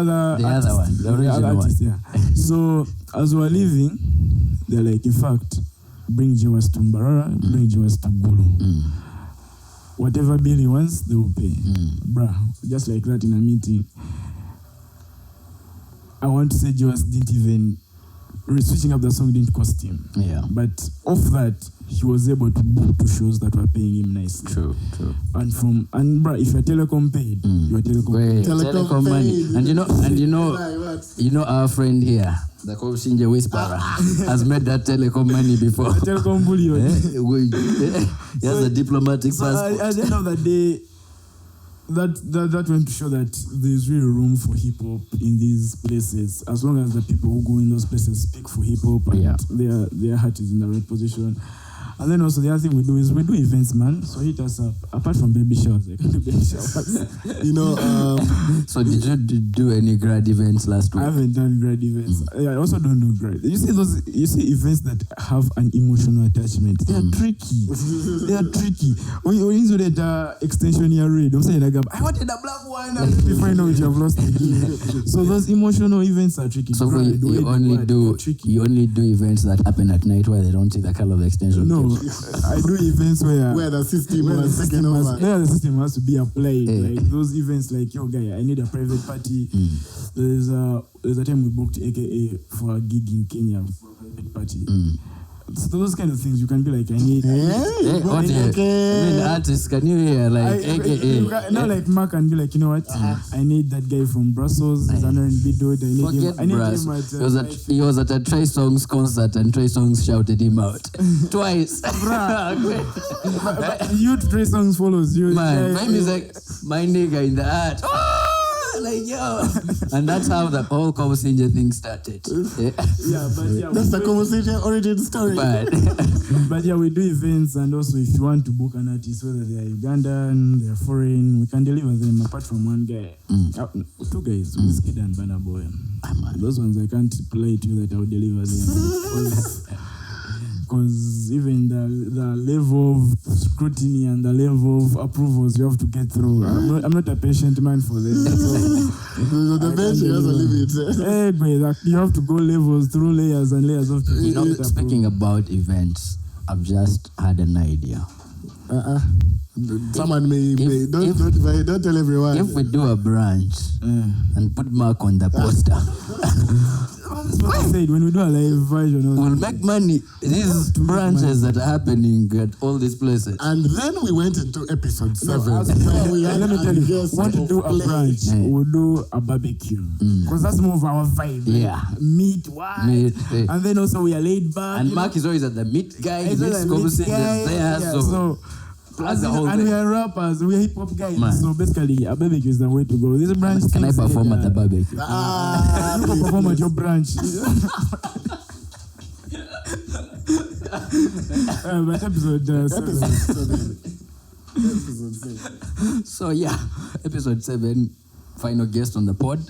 other artist. So as we are leaving, they're like, in fact, bring Jawas to Mbarara, bring Jawas to Gulu. Whatever bill he wants, they will pay. Bruh, just like that in a meeting. I want to say Jawas didn't even, switching up the song didn't cost him.
Yeah.
But off that, he was able to book 2 shows that were paying him nicely.
True.
And bruh, if you're telecom paid, you're telecom paid.
Telecom money. And you know our friend here, the Kobusingyes whisperer, has made that telecom money before.
Telecom bullion.
He has a diplomatic passport.
At the end of the day, that went to show that there's really room for hip hop in these places, as long as the people who go in those places speak for hip hop and their heart is in the right position. And then also the other thing we do is we do events, man. So hit us up. Apart from baby showers, I can do baby showers.
So did you do any grad events last week?
I haven't done grad events. I also don't do grad. You see events that have an emotional attachment. They are tricky. They are tricky. When you do that extension year read, don't say like I wanted a black one before you know it, you have lost again. So those emotional events are tricky.
So you only do events that happen at night where they don't see the color of the extension.
No, I do events where
the system was taken over.
Where the system has to be applied. Like those events, like yo guy, I need a private party. There's a time we booked AKA for a gig in Kenya for a private party. So those kind of things you can be like, I need.
Artists, can you hear like AKA?
Not like Mark can be like, you know what? I need that guy from Brussels. He's an R&B dude. I need him at.
He was at a Trey Songz concert and Trey Songz shouted him out twice.
You Trey Songz follows you.
Man, is like my nigga in the art. Like yo, and that's how the whole Kobusingyes thing started.
That's the Kobusingyes origin story.
But yeah, we do events, and also if you want to book an artist, whether they are Ugandan, they are foreign, we can deliver them. Apart from one guy, 2 guys, Wizkid and Burna Boy. Those ones I can't play to you that I will deliver them. Because even the level of scrutiny and the level of approvals you have to get through, I'm not a patient man for them. So
the patient has a limit.
You have to go levels through layers and layers of people.
You know, speaking about events, I've just had an idea.
Someone don't tell everyone.
If we do a branch and put Mark on the poster.
That's what I said, when we do a live version,
we'll make money. These branches that are happening at all these places.
And then we went into episode 7.
Let me tell you, want to do a branch, we'll do a barbecue. Because that's more of our vibe.
Yeah.
Meat, and then also we are laid back.
And Mark is always at the meat guy. He's Kobusingyes there. So
we are rappers, we are hip hop guys. Man. So basically, a barbecue is the way to go. This branch.
Can I perform at the barbecue?
You can perform at your branch. But episode 7.
So yeah, episode 7, final guest on the pod.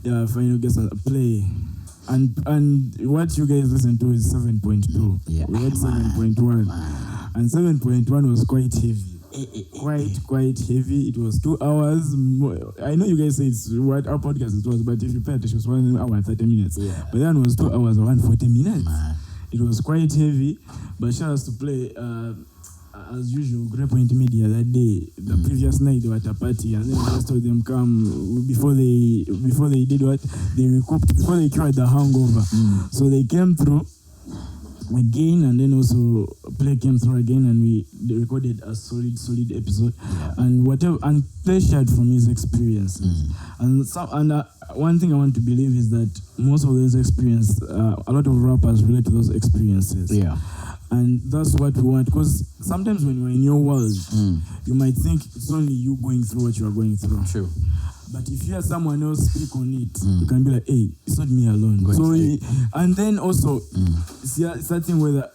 Yeah, final guest on the play. And what you guys listen to is 7.2.
Yeah,
we had 7.1. And 7.1 was quite heavy. Quite heavy. It was 2 hours. I know you guys say it's what our podcast it was, but if you pay attention, it was 1 hour and 30 minutes.
Yeah.
But then it was 2 hours and 140 minutes. Man. It was quite heavy. But shout out to play, as usual, Grey Point Media that day. The previous night they were at a party, and then I just told them come before they did what? They recouped, before they cured the hangover. So they came through again, and then also Play came through again, and they recorded a solid episode, and Play shared from his experience, and one thing I want to believe is that most of those experiences, a lot of rappers relate to those experiences.
Yeah.
And that's what we want, because sometimes when you're in your world, you might think it's only you going through what you are going through.
True.
But if you hear someone else speak on it, you can be like, hey, it's not me alone. And then also, it's that thing where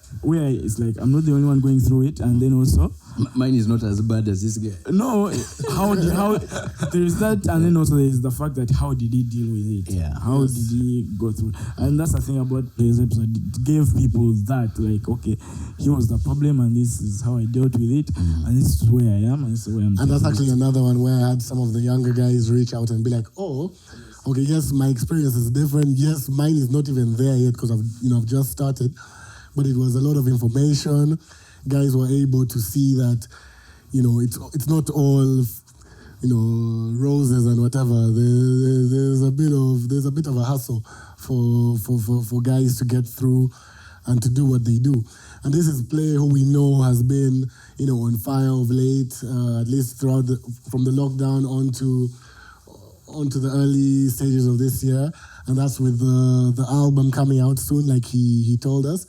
it's like, I'm not the only one going through it. And then also,
mine is not as bad as this guy.
No, how there is that, and then also there is the fact that how did he deal with it?
Yeah.
How did he go through? And that's the thing about this episode. It gave people that, like, okay, he was the problem, and this is how I dealt with it, and this is where I am, and this is where I'm.
And that's actually another one where I had some of the younger guys reach out and be like, oh, okay, yes, my experience is different. Yes, mine is not even there yet because I've just started. but it was a lot of information. Guys were able to see that, it's not all, roses and whatever. There's a bit of a hustle for guys to get through and to do what they do. And this is a player who we know has been, on fire of late, at least from the lockdown onto the early stages of this year. And that's with the album coming out soon, like he told us.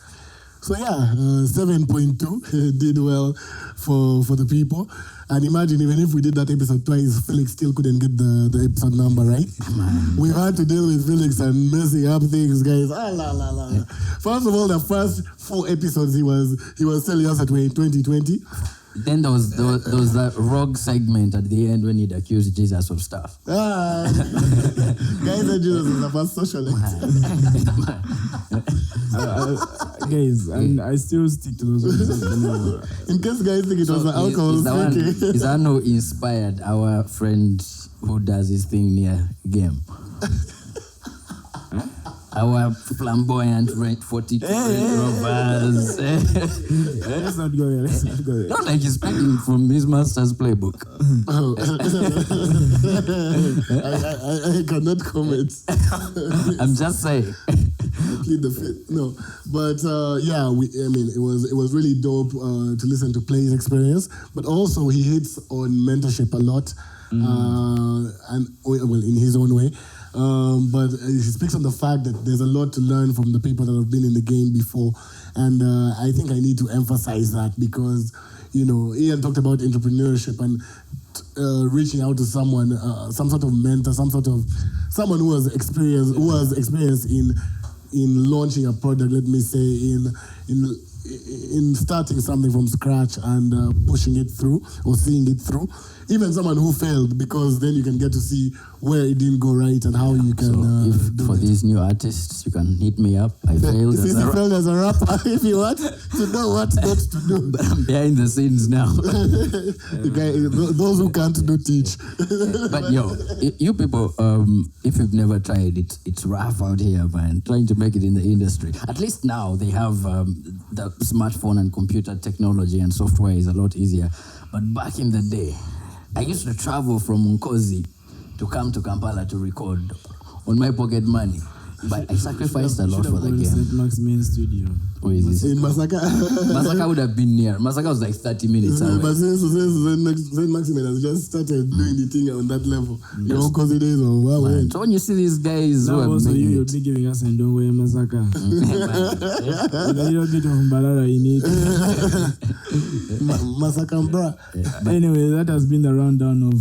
So yeah, 7.2 did well for the people. And imagine, even if we did that episode twice, Felix still couldn't get the episode number right. We had to deal with Felix and messing up things, guys. First of all, the first 4 episodes he was telling us that we're in 2020.
Then there was that rogue segment at the end when he'd accused Jesus of stuff.
Guys, that Jesus is the first socialite.
Guys, and I still stick to those episodes.
In case guys think it was an alcohol drinking.
Is that who inspired our friend who does his thing near game? Our flamboyant Range 42 Rovers.
Let's not go there.
Not like he's speaking from his master's playbook.
I cannot comment.
I'm just saying.
I plead the fifth. No, but it was really dope to listen to Play's experience. But also he hits on mentorship a lot, and in his own way. But he speaks on the fact that there's a lot to learn from the people that have been in the game before. And I think I need to emphasize that because, Ian talked about entrepreneurship and reaching out to someone, some sort of mentor, someone who has experience in launching a product, let me say, in starting something from scratch and pushing it through or seeing it through. Even someone who failed, because then you can get to see where it didn't go right and how you can
for these new artists, you can hit me up. I failed
as a rapper. If you want to know what not to do.
But I'm behind the scenes now.
Those who can't do teach.
But you people, if you've never tried it, it's rough out here, man. Trying to make it in the industry. At least now they have the smartphone and computer technology and software is a lot easier. But back in the day, I used to travel from Nkozi to come to Kampala to record on my pocket money. But I sacrificed a lot for the game.
St. Max main studio.
Where is this?
In Masaka.
Masaka would have been near. Masaka was like 30 minutes away.
But St. Maximin has just started doing the thing on that level. Your Nkozi days or wow.
So when you see these guys who are
also
making
you'll be giving us and don't wear Masaka. A little bit of Mbarara in it.
Masaka bra.
Anyway, that has been the rundown of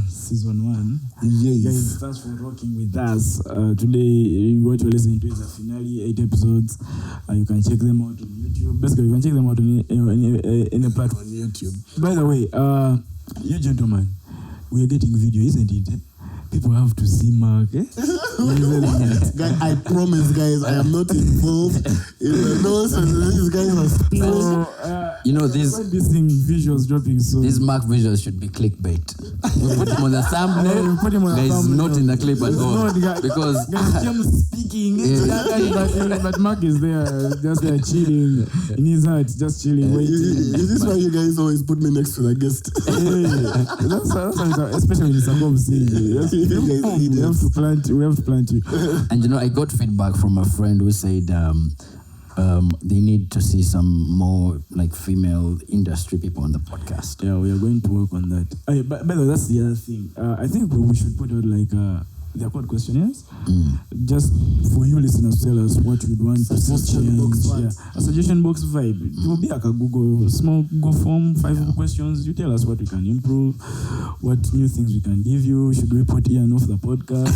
season 1.
Yes.
Guys, thanks for rocking with us. Today, what you're listening to is the finale, 8 episodes. You can check them out on YouTube. Basically, you can check them out on any platform on YouTube. By the way, you gentlemen, we are getting video, isn't it? People have to see Mark.
Guys, I promise, guys, I am not involved in the notes, and these guys are spilling.
These
thing visuals dropping soon.
These Mark visuals should be clickbait. We put him on the thumbnail. Guys, not in the clip at all. Because
James speaking, but Mark is there, just there chilling in his heart, just chilling, waiting.
Is this why you guys always put me next to the guest?
That's especially when it's a mob scene. We have to plant you.
And I got feedback from a friend who said they need to see some more like female industry people on the podcast.
Yeah, we are going to work on that. But by the way, that's the other thing. I think we should put out like they're called questionnaires. Just for you listeners to tell us what you'd want to see change. A suggestion box vibe. It will be like a small Google form, 5 questions. You tell us what we can improve, what new things we can give you. Should we put Ian off the podcast?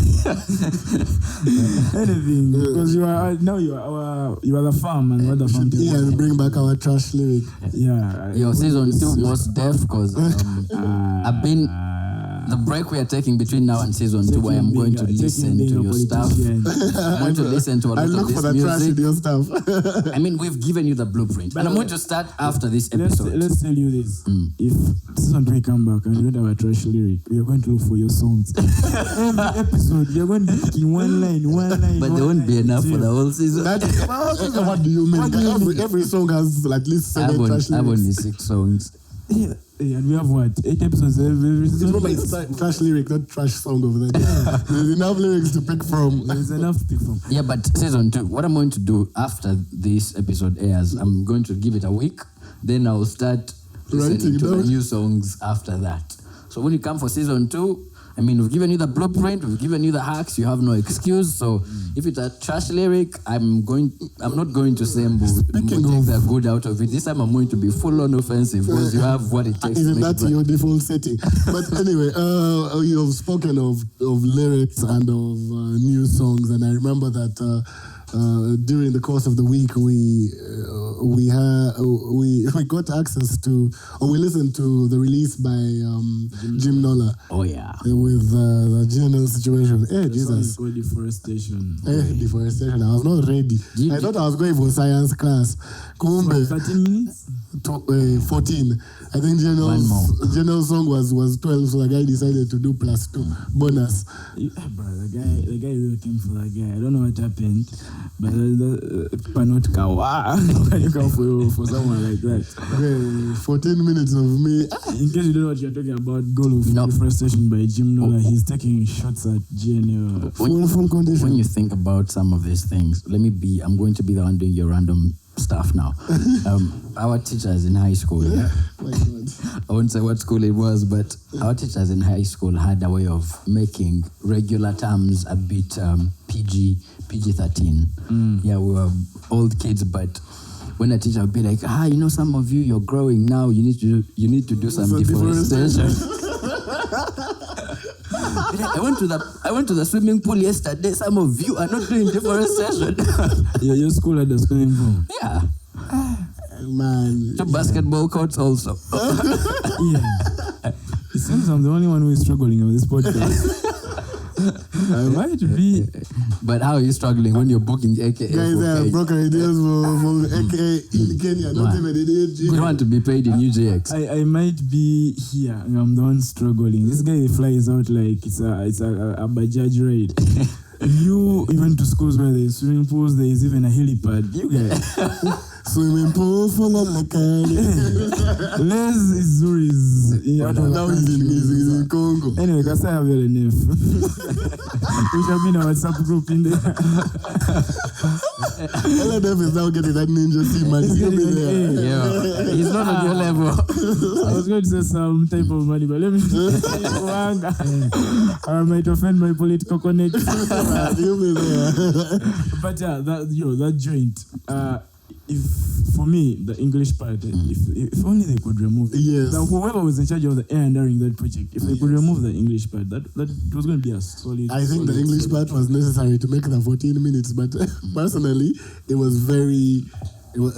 Anything. Because you are the farm and we're the farm.
Ian, bring back our trash lyric.
Yeah.
Your season 2 was deaf because I've been the break we are taking between now and season 2, I am going to listen to your stuff. I'm going to listen to a lot
I look
of
for
this
the trash in
music.
your stuff.
I mean, we've given you the blueprint. And I'm going to start after this episode.
Let's tell you this. If season 3 come back and you don't have a trash lyric, we are going to look for your songs. Every episode, you're going to be picking one line.
But there won't be enough for the whole season.
What do you mean? Every song has at least 7 trash lyrics.
I have only 6 songs.
Yeah, and we have what? 8 episodes every season.
Remember, it's trash lyric, not trash song over there. There's enough lyrics to pick from.
There's enough to pick from.
Yeah, but season 2, what I'm going to do after this episode airs, I'm going to give it a week. Then I'll start listening to the new songs after that. So when you come for season 2, I mean, we've given you the blueprint, we've given you the hacks, you have no excuse. So if it's a trash lyric, I'm not going to say take the good out of it. This time I'm going to be full on offensive because you have what it takes.
Isn't that your default setting? But anyway, you have spoken of lyrics and of new songs, and I remember that during the course of the week we got access to, or we listened to the release by Jim Nola.
Oh yeah,
with the GNL situation. Hey, Jesus!
Called deforestation.
Deforestation. I was not ready. I thought I was going for science class. Kumbe.
13 minutes.
14. I think General's song was 12, so the guy decided to do +2 bonus.
Bro, the guy really came for that guy. I don't know what happened, but not kawa. Can you come for someone like that?
Okay, 14 minutes of me.
In case you don't know what you're talking about, Goal of Deforestation by Jim Nola. He's taking shots at GNL.
Full condition.
When you think about some of these things, I'm going to be the one doing your random stuff now. Our teachers in high school, I won't say what school it was, but our teachers in high school had a way of making regular terms a bit PG-13. Yeah, we were old kids, but when a teacher would be like, some of you're growing now, you need to do some deforestation. I went to the swimming pool yesterday. Some of you are not doing deforestation.
Your school had a swimming pool.
Yeah.
Man.
2 basketball courts also.
Yeah. It seems I'm the only one who is struggling on this podcast. I might be.
But how are you struggling when you're booking AKA?
Guys, broker ideas for AKA in Kenya, not even in AG.
You want to be paid in UJX.
I might be here and I'm the one struggling. This guy flies out like it's a Bajaj ride. You even to schools where there's swimming pools, there is even a helipad. You guys.
Swimming pool full of liquor.
Les is Zuri's.
Now he's in Congo.
Anyway, because I have your NF. We shall be in our WhatsApp group in there.
LNF is now getting that ninja team, man.
Yeah, he's not on your level.
I was going to say some type of money, but let me I might offend my political connections. But yeah, that joint. If for me the English part, if only they could remove it.
Yes.
Whoever was in charge of the air during that project, if they could remove the English part, that it was going to be a solid.
I think the English part was necessary to make the 14 minutes, but personally, it was very. It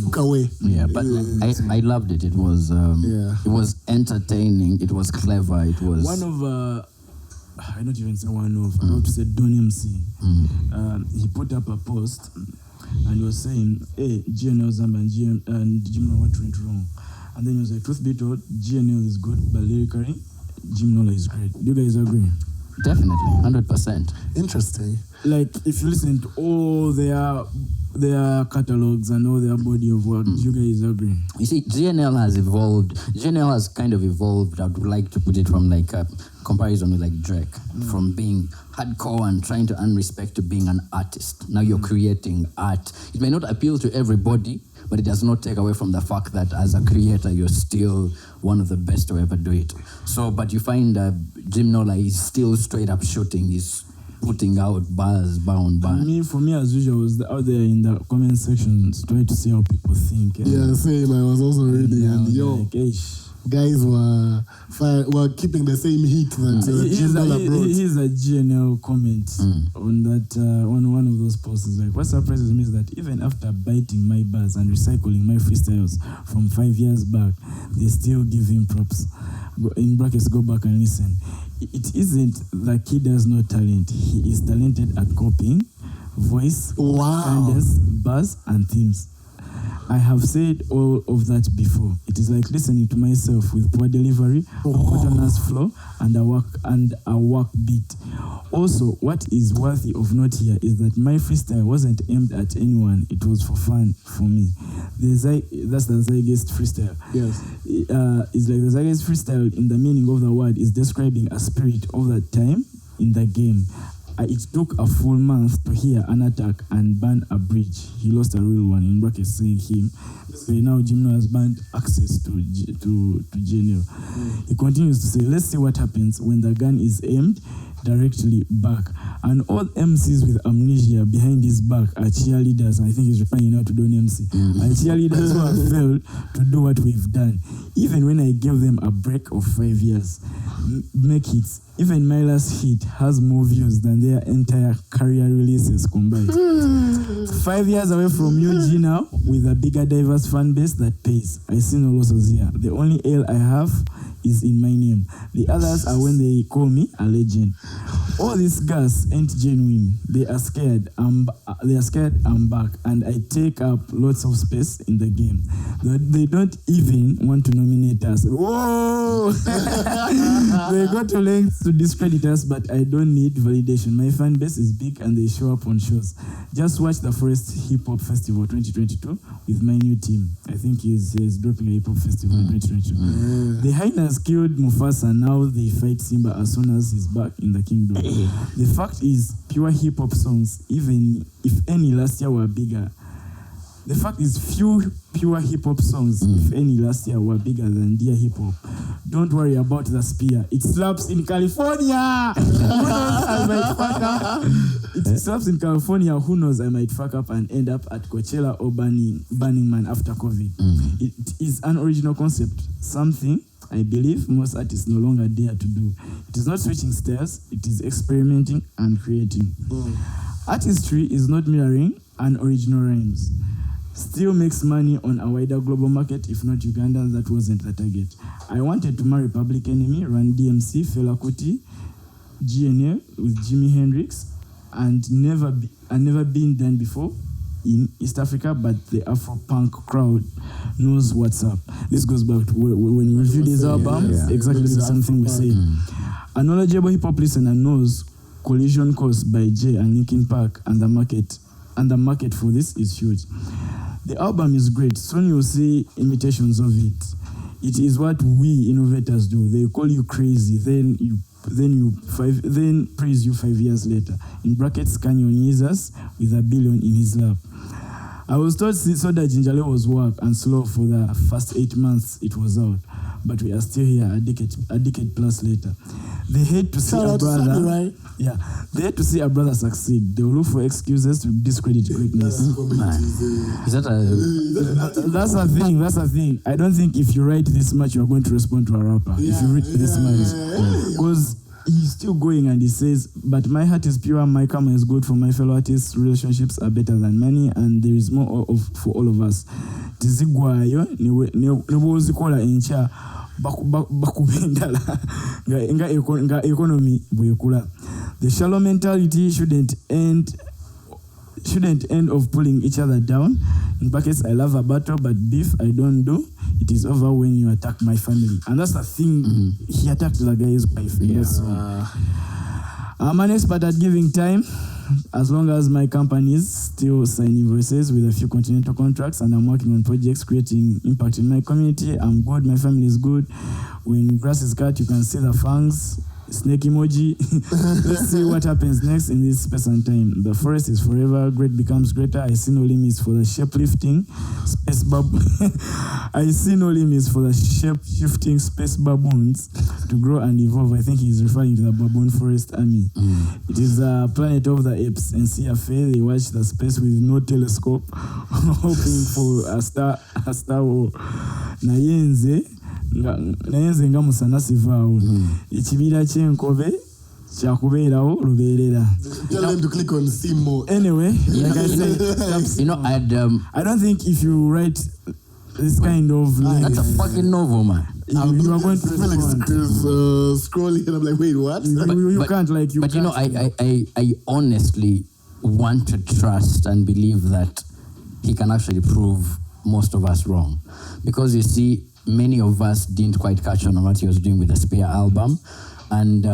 took away.
Yeah, but I loved it. It was it was entertaining. It was clever. It was
one of. I don't even say one of. I want to say Don MC. He put up a post and he was saying, "Hey, GNL Zamba and Jim what went wrong?" And then he was like, "Truth be told, GNL is good, but lyrically, Jim Nola is great." Do you guys agree?
Definitely, 100%.
Interesting.
Like if you listen to all their catalogs and all their body of work, you guys agree?
You see, GNL has evolved. GNL has kind of evolved. I would like to put it from like a comparison with like Drake, from being hardcore and trying to earn respect to being an artist. Now you're creating art. It may not appeal to everybody, but it does not take away from the fact that as a creator, you're still one of the best to ever do it. So, but you find Jim Nola is still straight up shooting. He's putting out bars.
For me, as usual, I was out there in the comment sections trying to see how people think.
Yeah, same. I was also reading. And
like,
guys were keeping the same heat that Jim Dollar brought.
Here's a GNL comment on that on one of those posts. It's like, what surprises me is that even after biting my bars and recycling my freestyles from 5 years back, they still give him props. In brackets, go back and listen. It isn't that kid has no talent. He is talented at copying, voice, cadence, bars, and themes. I have said all of that before. It is like listening to myself with poor delivery, monotonous flow, and a work beat. Also, what is worthy of note here is that my freestyle wasn't aimed at anyone. It was for fun for me. That's the Zeitgeist freestyle.
Yes.
It's like the Zeitgeist freestyle in the meaning of the word is describing a spirit of that time in the game. It took a full month to hear an attack and ban a bridge. He lost a real one, in brackets saying him. So now Jimno has banned access to GNL. He continues to say, let's see what happens when the gun is aimed directly back. And all MCs with amnesia behind his back are cheerleaders. I think he's referring now to Don MC. And cheerleaders who have failed to do what we've done. Even when I gave them a break of 5 years, make hits. Even my last hit has more views than their entire career releases combined. 5 years away from UG now, with a bigger diverse fan base that pays. I see no losses here. The only L I have is in my name. The others are when they call me a legend. All these guys ain't genuine. They are scared. I'm back, and I take up lots of space in the game. They don't even want to nominate us. Whoa! They go to lengths to discredit us, but I don't need validation. My fan base is big, and they show up on shows. Just watch the Forest Hip Hop Festival 2022 with my new team. I think he's dropping a hip hop festival in 2022. The Hyenas killed Mufasa. Now they fight Simba as soon as he's back in the kingdom. The fact is, pure hip hop songs, even if any last year were bigger. The fact is, few pure hip hop songs, if any last year, were bigger than Dear Hip Hop. Don't worry about the spear. It slaps in California. Who knows, I might fuck up. It slaps in California. Who knows, I might fuck up and end up at Coachella or Burning Man after COVID. It is an original concept. Something I believe most artists no longer dare to do. It is not switching styles, it is experimenting and creating. Artistry is not mirroring an original rhymes. Still makes money on a wider global market, if not Uganda. That wasn't the target. I wanted to marry Public Enemy, Run DMC, Fela Kuti, GNL with Jimi Hendrix, and never been done before in East Africa, but the Afro-punk crowd knows what's up. This goes back to when we reviewed his album, exactly the same thing we say. A knowledgeable hip-hop listener knows Collision caused by Jay and Linkin Park, and the market for this is huge. The album is great. Soon you'll see imitations of it. It is what we innovators do. They call you crazy, then praise you 5 years later. In brackets, Kanye Jesus with $1 billion in his lap. I was told Soda Gingerle was work and slow for the first 8 months it was out, but we are still here a decade plus later. They hate to see a brother. Right? Yeah, they hate to see a brother succeed. They will look for excuses to discredit greatness.
Is that
That's the thing. That's the thing. I don't think if you write this much, you are going to respond to a rapper. If you read this much, because he's still going and he says, but my heart is pure, my karma is good for my fellow artists, relationships are better than money, and there is more for all of us. Tizigwayo nebozikola encha bakubendala nga economy bwekula. The shallow mentality shouldn't end of pulling each other down. In brackets, I love a battle, but beef I don't do. It is over when you attack my family. And that's the thing. He attacked the guy's wife. I'm an expert at giving time. As long as my companies still sign invoices with a few continental contracts and I'm working on projects creating impact in my community, I'm good, my family is good. When grass is cut, you can see the fangs. Snake emoji. Let's see what happens next in this space and time. The forest is forever. Great becomes greater. I see no limits for the shape-lifting space I see no limits for the shape-shifting space baboons to grow and evolve. I think he's referring to the baboon forest army. It is a planet of the apes. And see a fair, they watch the space with no telescope, hoping for a star war. Nayenze. naye nze nga musana sivaawo ekibira ky'enkobe kyakubeerawo lubeerera.
Tell them to click on see more.
Anyway, like I said, I don't think if you write this kind of
that's a fucking novel, man.
you are going to
feel like scrolling and I'm like, wait, what?
You can't like you.
But
can't.
I honestly want to trust and believe that he can actually prove most of us wrong, because you see, many of us didn't quite catch on what he was doing with the Spear album, and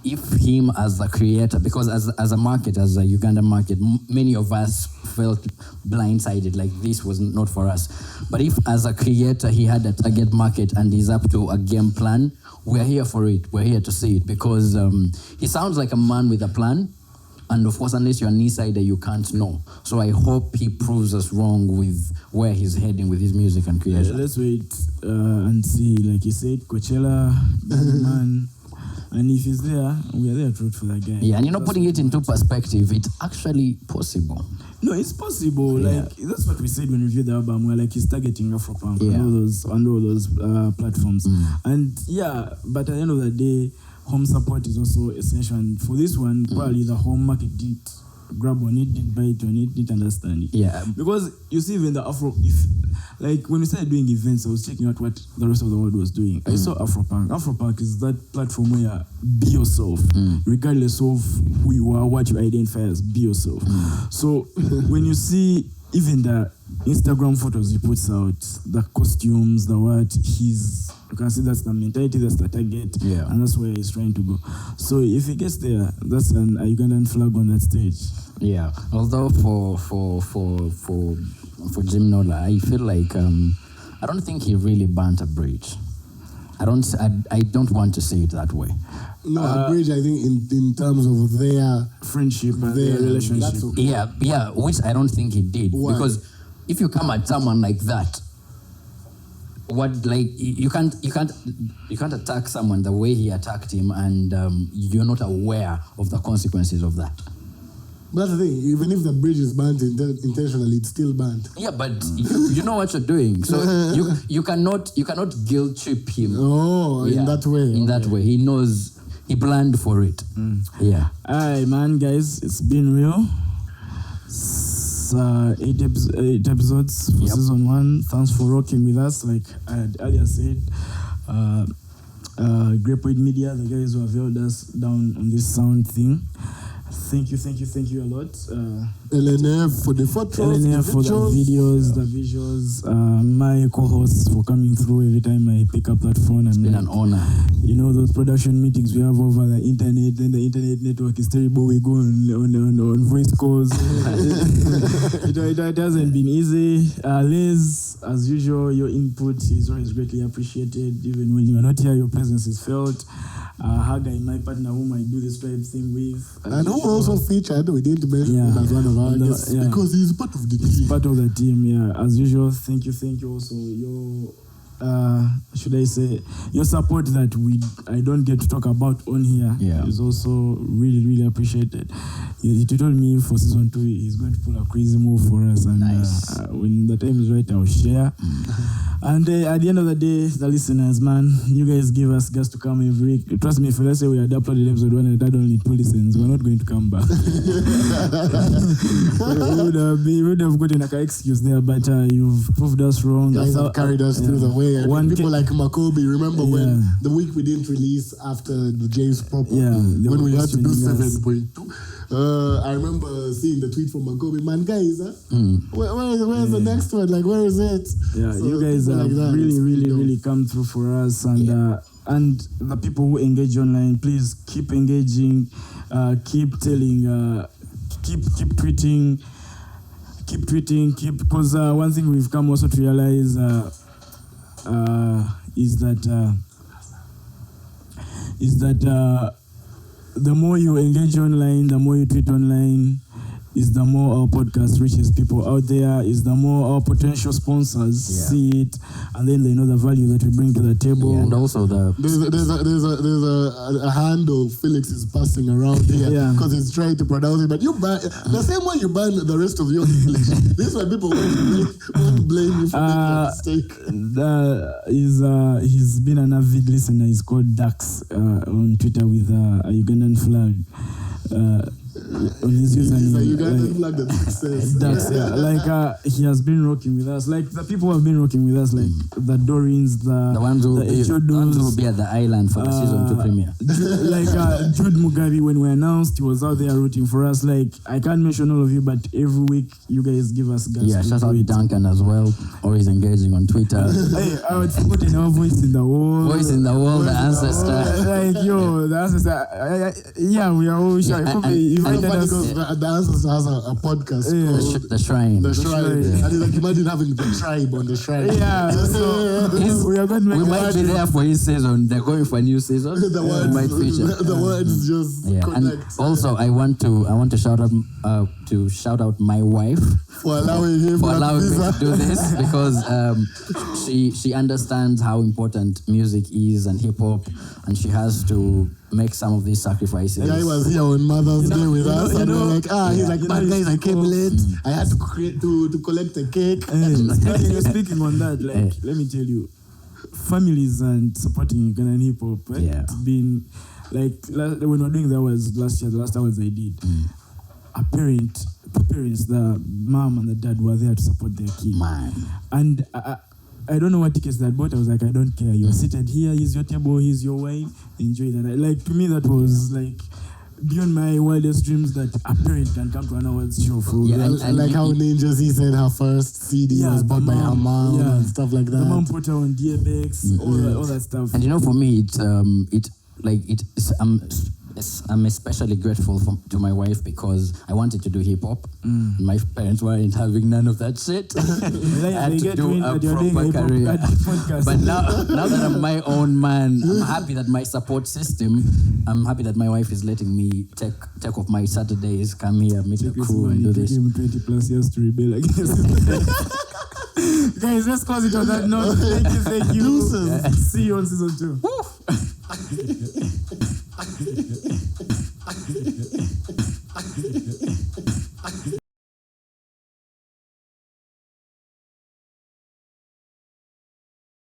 if him as the creator, because as a market, as a Ugandan market, many of us felt blindsided, like this was not for us. But if as a creator he had a target market and he's up to a game plan, we're here for it. We're here to see it, because he sounds like a man with a plan. And of course, unless you're an insider, you can't know. So I hope he proves us wrong with where he's heading with his music and creation.
Let's wait and see. Like you said, Coachella, man. And if he's there, we are there to root for that guy.
Yeah, and putting it into perspective, it's actually possible.
No, it's possible.
Yeah.
Like that's what we said when we reviewed the album. We're like, he's targeting Afropunk on all those platforms. And yeah, but at the end of the day, home support is also essential. And for this one, probably the home market didn't grab on it, didn't bite on it, didn't understand it.
Yeah.
Because you see, even the like when we started doing events, I was checking out what the rest of the world was doing. I saw Afropunk. Afropunk is that platform where be yourself, regardless of who you are, what you identify as, be yourself. So when you see even the Instagram photos he puts out, the costumes, the what, you can see that's the mentality, that's the target, and that's where he's trying to go. So if he gets there, that's a Ugandan flag on that stage.
Yeah. Although for Jim Nola, I feel like I don't think he really burnt a bridge. I don't want to say it that way.
No, a bridge, I think, in terms of their
friendship and their relationship.
Okay. Yeah, which I don't think he did. Why? Because if you come at someone like that, you can't attack someone the way he attacked him, and you're not aware of the consequences of that.
That's the thing. Even if the bridge is burnt intentionally, it's still burnt.
Yeah, but you know what you're doing, so you cannot guilt trip him.
Oh, in that way.
In that way, he knows. He planned for it. Yeah.
Alright, man, guys, it's been real. 8 episodes for season 1. Thanks for rocking with us. Like I had earlier said, Grape Point Media, the guys who have held us down on this sound thing. Thank you a lot.
LNF for the photos,
LNF for the visuals. My co-hosts for coming through every time I pick up that phone.
It's been an honor.
You know those production meetings we have over the internet, then the internet network is terrible. We go on voice calls. it hasn't been easy. Liz, as usual, your input is always greatly appreciated. Even when you are not here, your presence is felt. Hagai, my partner, whom I do this tribe thing with.
And who also featured, we didn't mention him as one of our guests, because he's part of the team.
He's part of the team, yeah. As usual, thank you also. Your, should I say, your support that I don't get to talk about on here is also really, really appreciated. He told me for season 2 he's going to pull a crazy move for us, and when the time is right, I'll share. And at the end of the day, the listeners, man, you guys give us gas to come every week. Trust me, if let's say we had uploaded episode 1 and that only 2 listens, we're not going to come back. we would have gotten like an excuse there, but you've proved us wrong.
You guys have carried us through the way. People like Makobi, remember when the week we didn't release after the James Proper, when we had to do 7.2. I remember seeing the tweet from Makobi, man, guys, where's the next one? Like, where is it?
Yeah, so you guys have really come through for us, and the people who engage online, please keep engaging, keep telling, keep tweeting, because one thing we've come also to realize is that the more you engage online, the more you tweet online, is the more our podcast reaches people out there, is the more our potential sponsors see it, and then they know the value that we bring to the table.
Yeah, and also
there's a handle Felix is passing around here because he's trying to pronounce it, but you ban the same way you ban the rest of your English. This is why people want to blame you for making a mistake.
He's been an avid listener. He's called Dax on Twitter with a Ugandan flag. On his username,
you guys like the success.
Dax, he has been rocking with us. Like the people who have been rocking with us, like the Dorins, the
ones who will be at the island for the season 2 premiere.
Jude Mugabe, when we announced, he was out there rooting for us. Like I can't mention all of you, but every week you guys give us gas.
Yeah, shout out Duncan as well. Always engaging on Twitter.
Hey, I would put in our voice in the wall.
Voice in the wall, the ancestor.
The ancestor. We are all shy.
The ancestor has a podcast called
The Shrine.
The Shrine. And it's like, imagine having the tribe on the shrine.
Yeah, so we are going to make
we might be there for his season. They're going for a new season.
The words just connect.
And also, I want to shout out my wife
for allowing him
me to do this because she understands how important music is and hip hop, and she has to make some of these sacrifices.
Yeah, he was here on Mother's Day with us, and we're like, he's like, man, guys, I came late. I had to collect a cake.
Speaking on that, let me tell you, families and supporting Ugandan hip hop, it's been like when we were doing that was last year. The last hours I did, two parents, the mom and the dad were there to support their kid, and. I don't know what tickets that bought. I was like, I don't care. You're seated here. Here's your table. Here's your wine. Enjoy that. To me, that was like beyond my wildest dreams that a parent can come to an awards show for.
Yeah, and like how Ninjas, he said her first CD was bought by her mom and stuff like that.
The mom put her on DMX, all that stuff.
And for me, I'm especially grateful to my wife because I wanted to do hip hop. My parents weren't having none of that shit. I had to do a proper career. But now that I'm my own man, I'm happy that my support system. I'm happy that my wife is letting me take off my Saturdays, come here, meet a crew, and do this.
It took him 20+ years to rebel against it. Guys, let's close it on that note. Thank you. See you on season 2.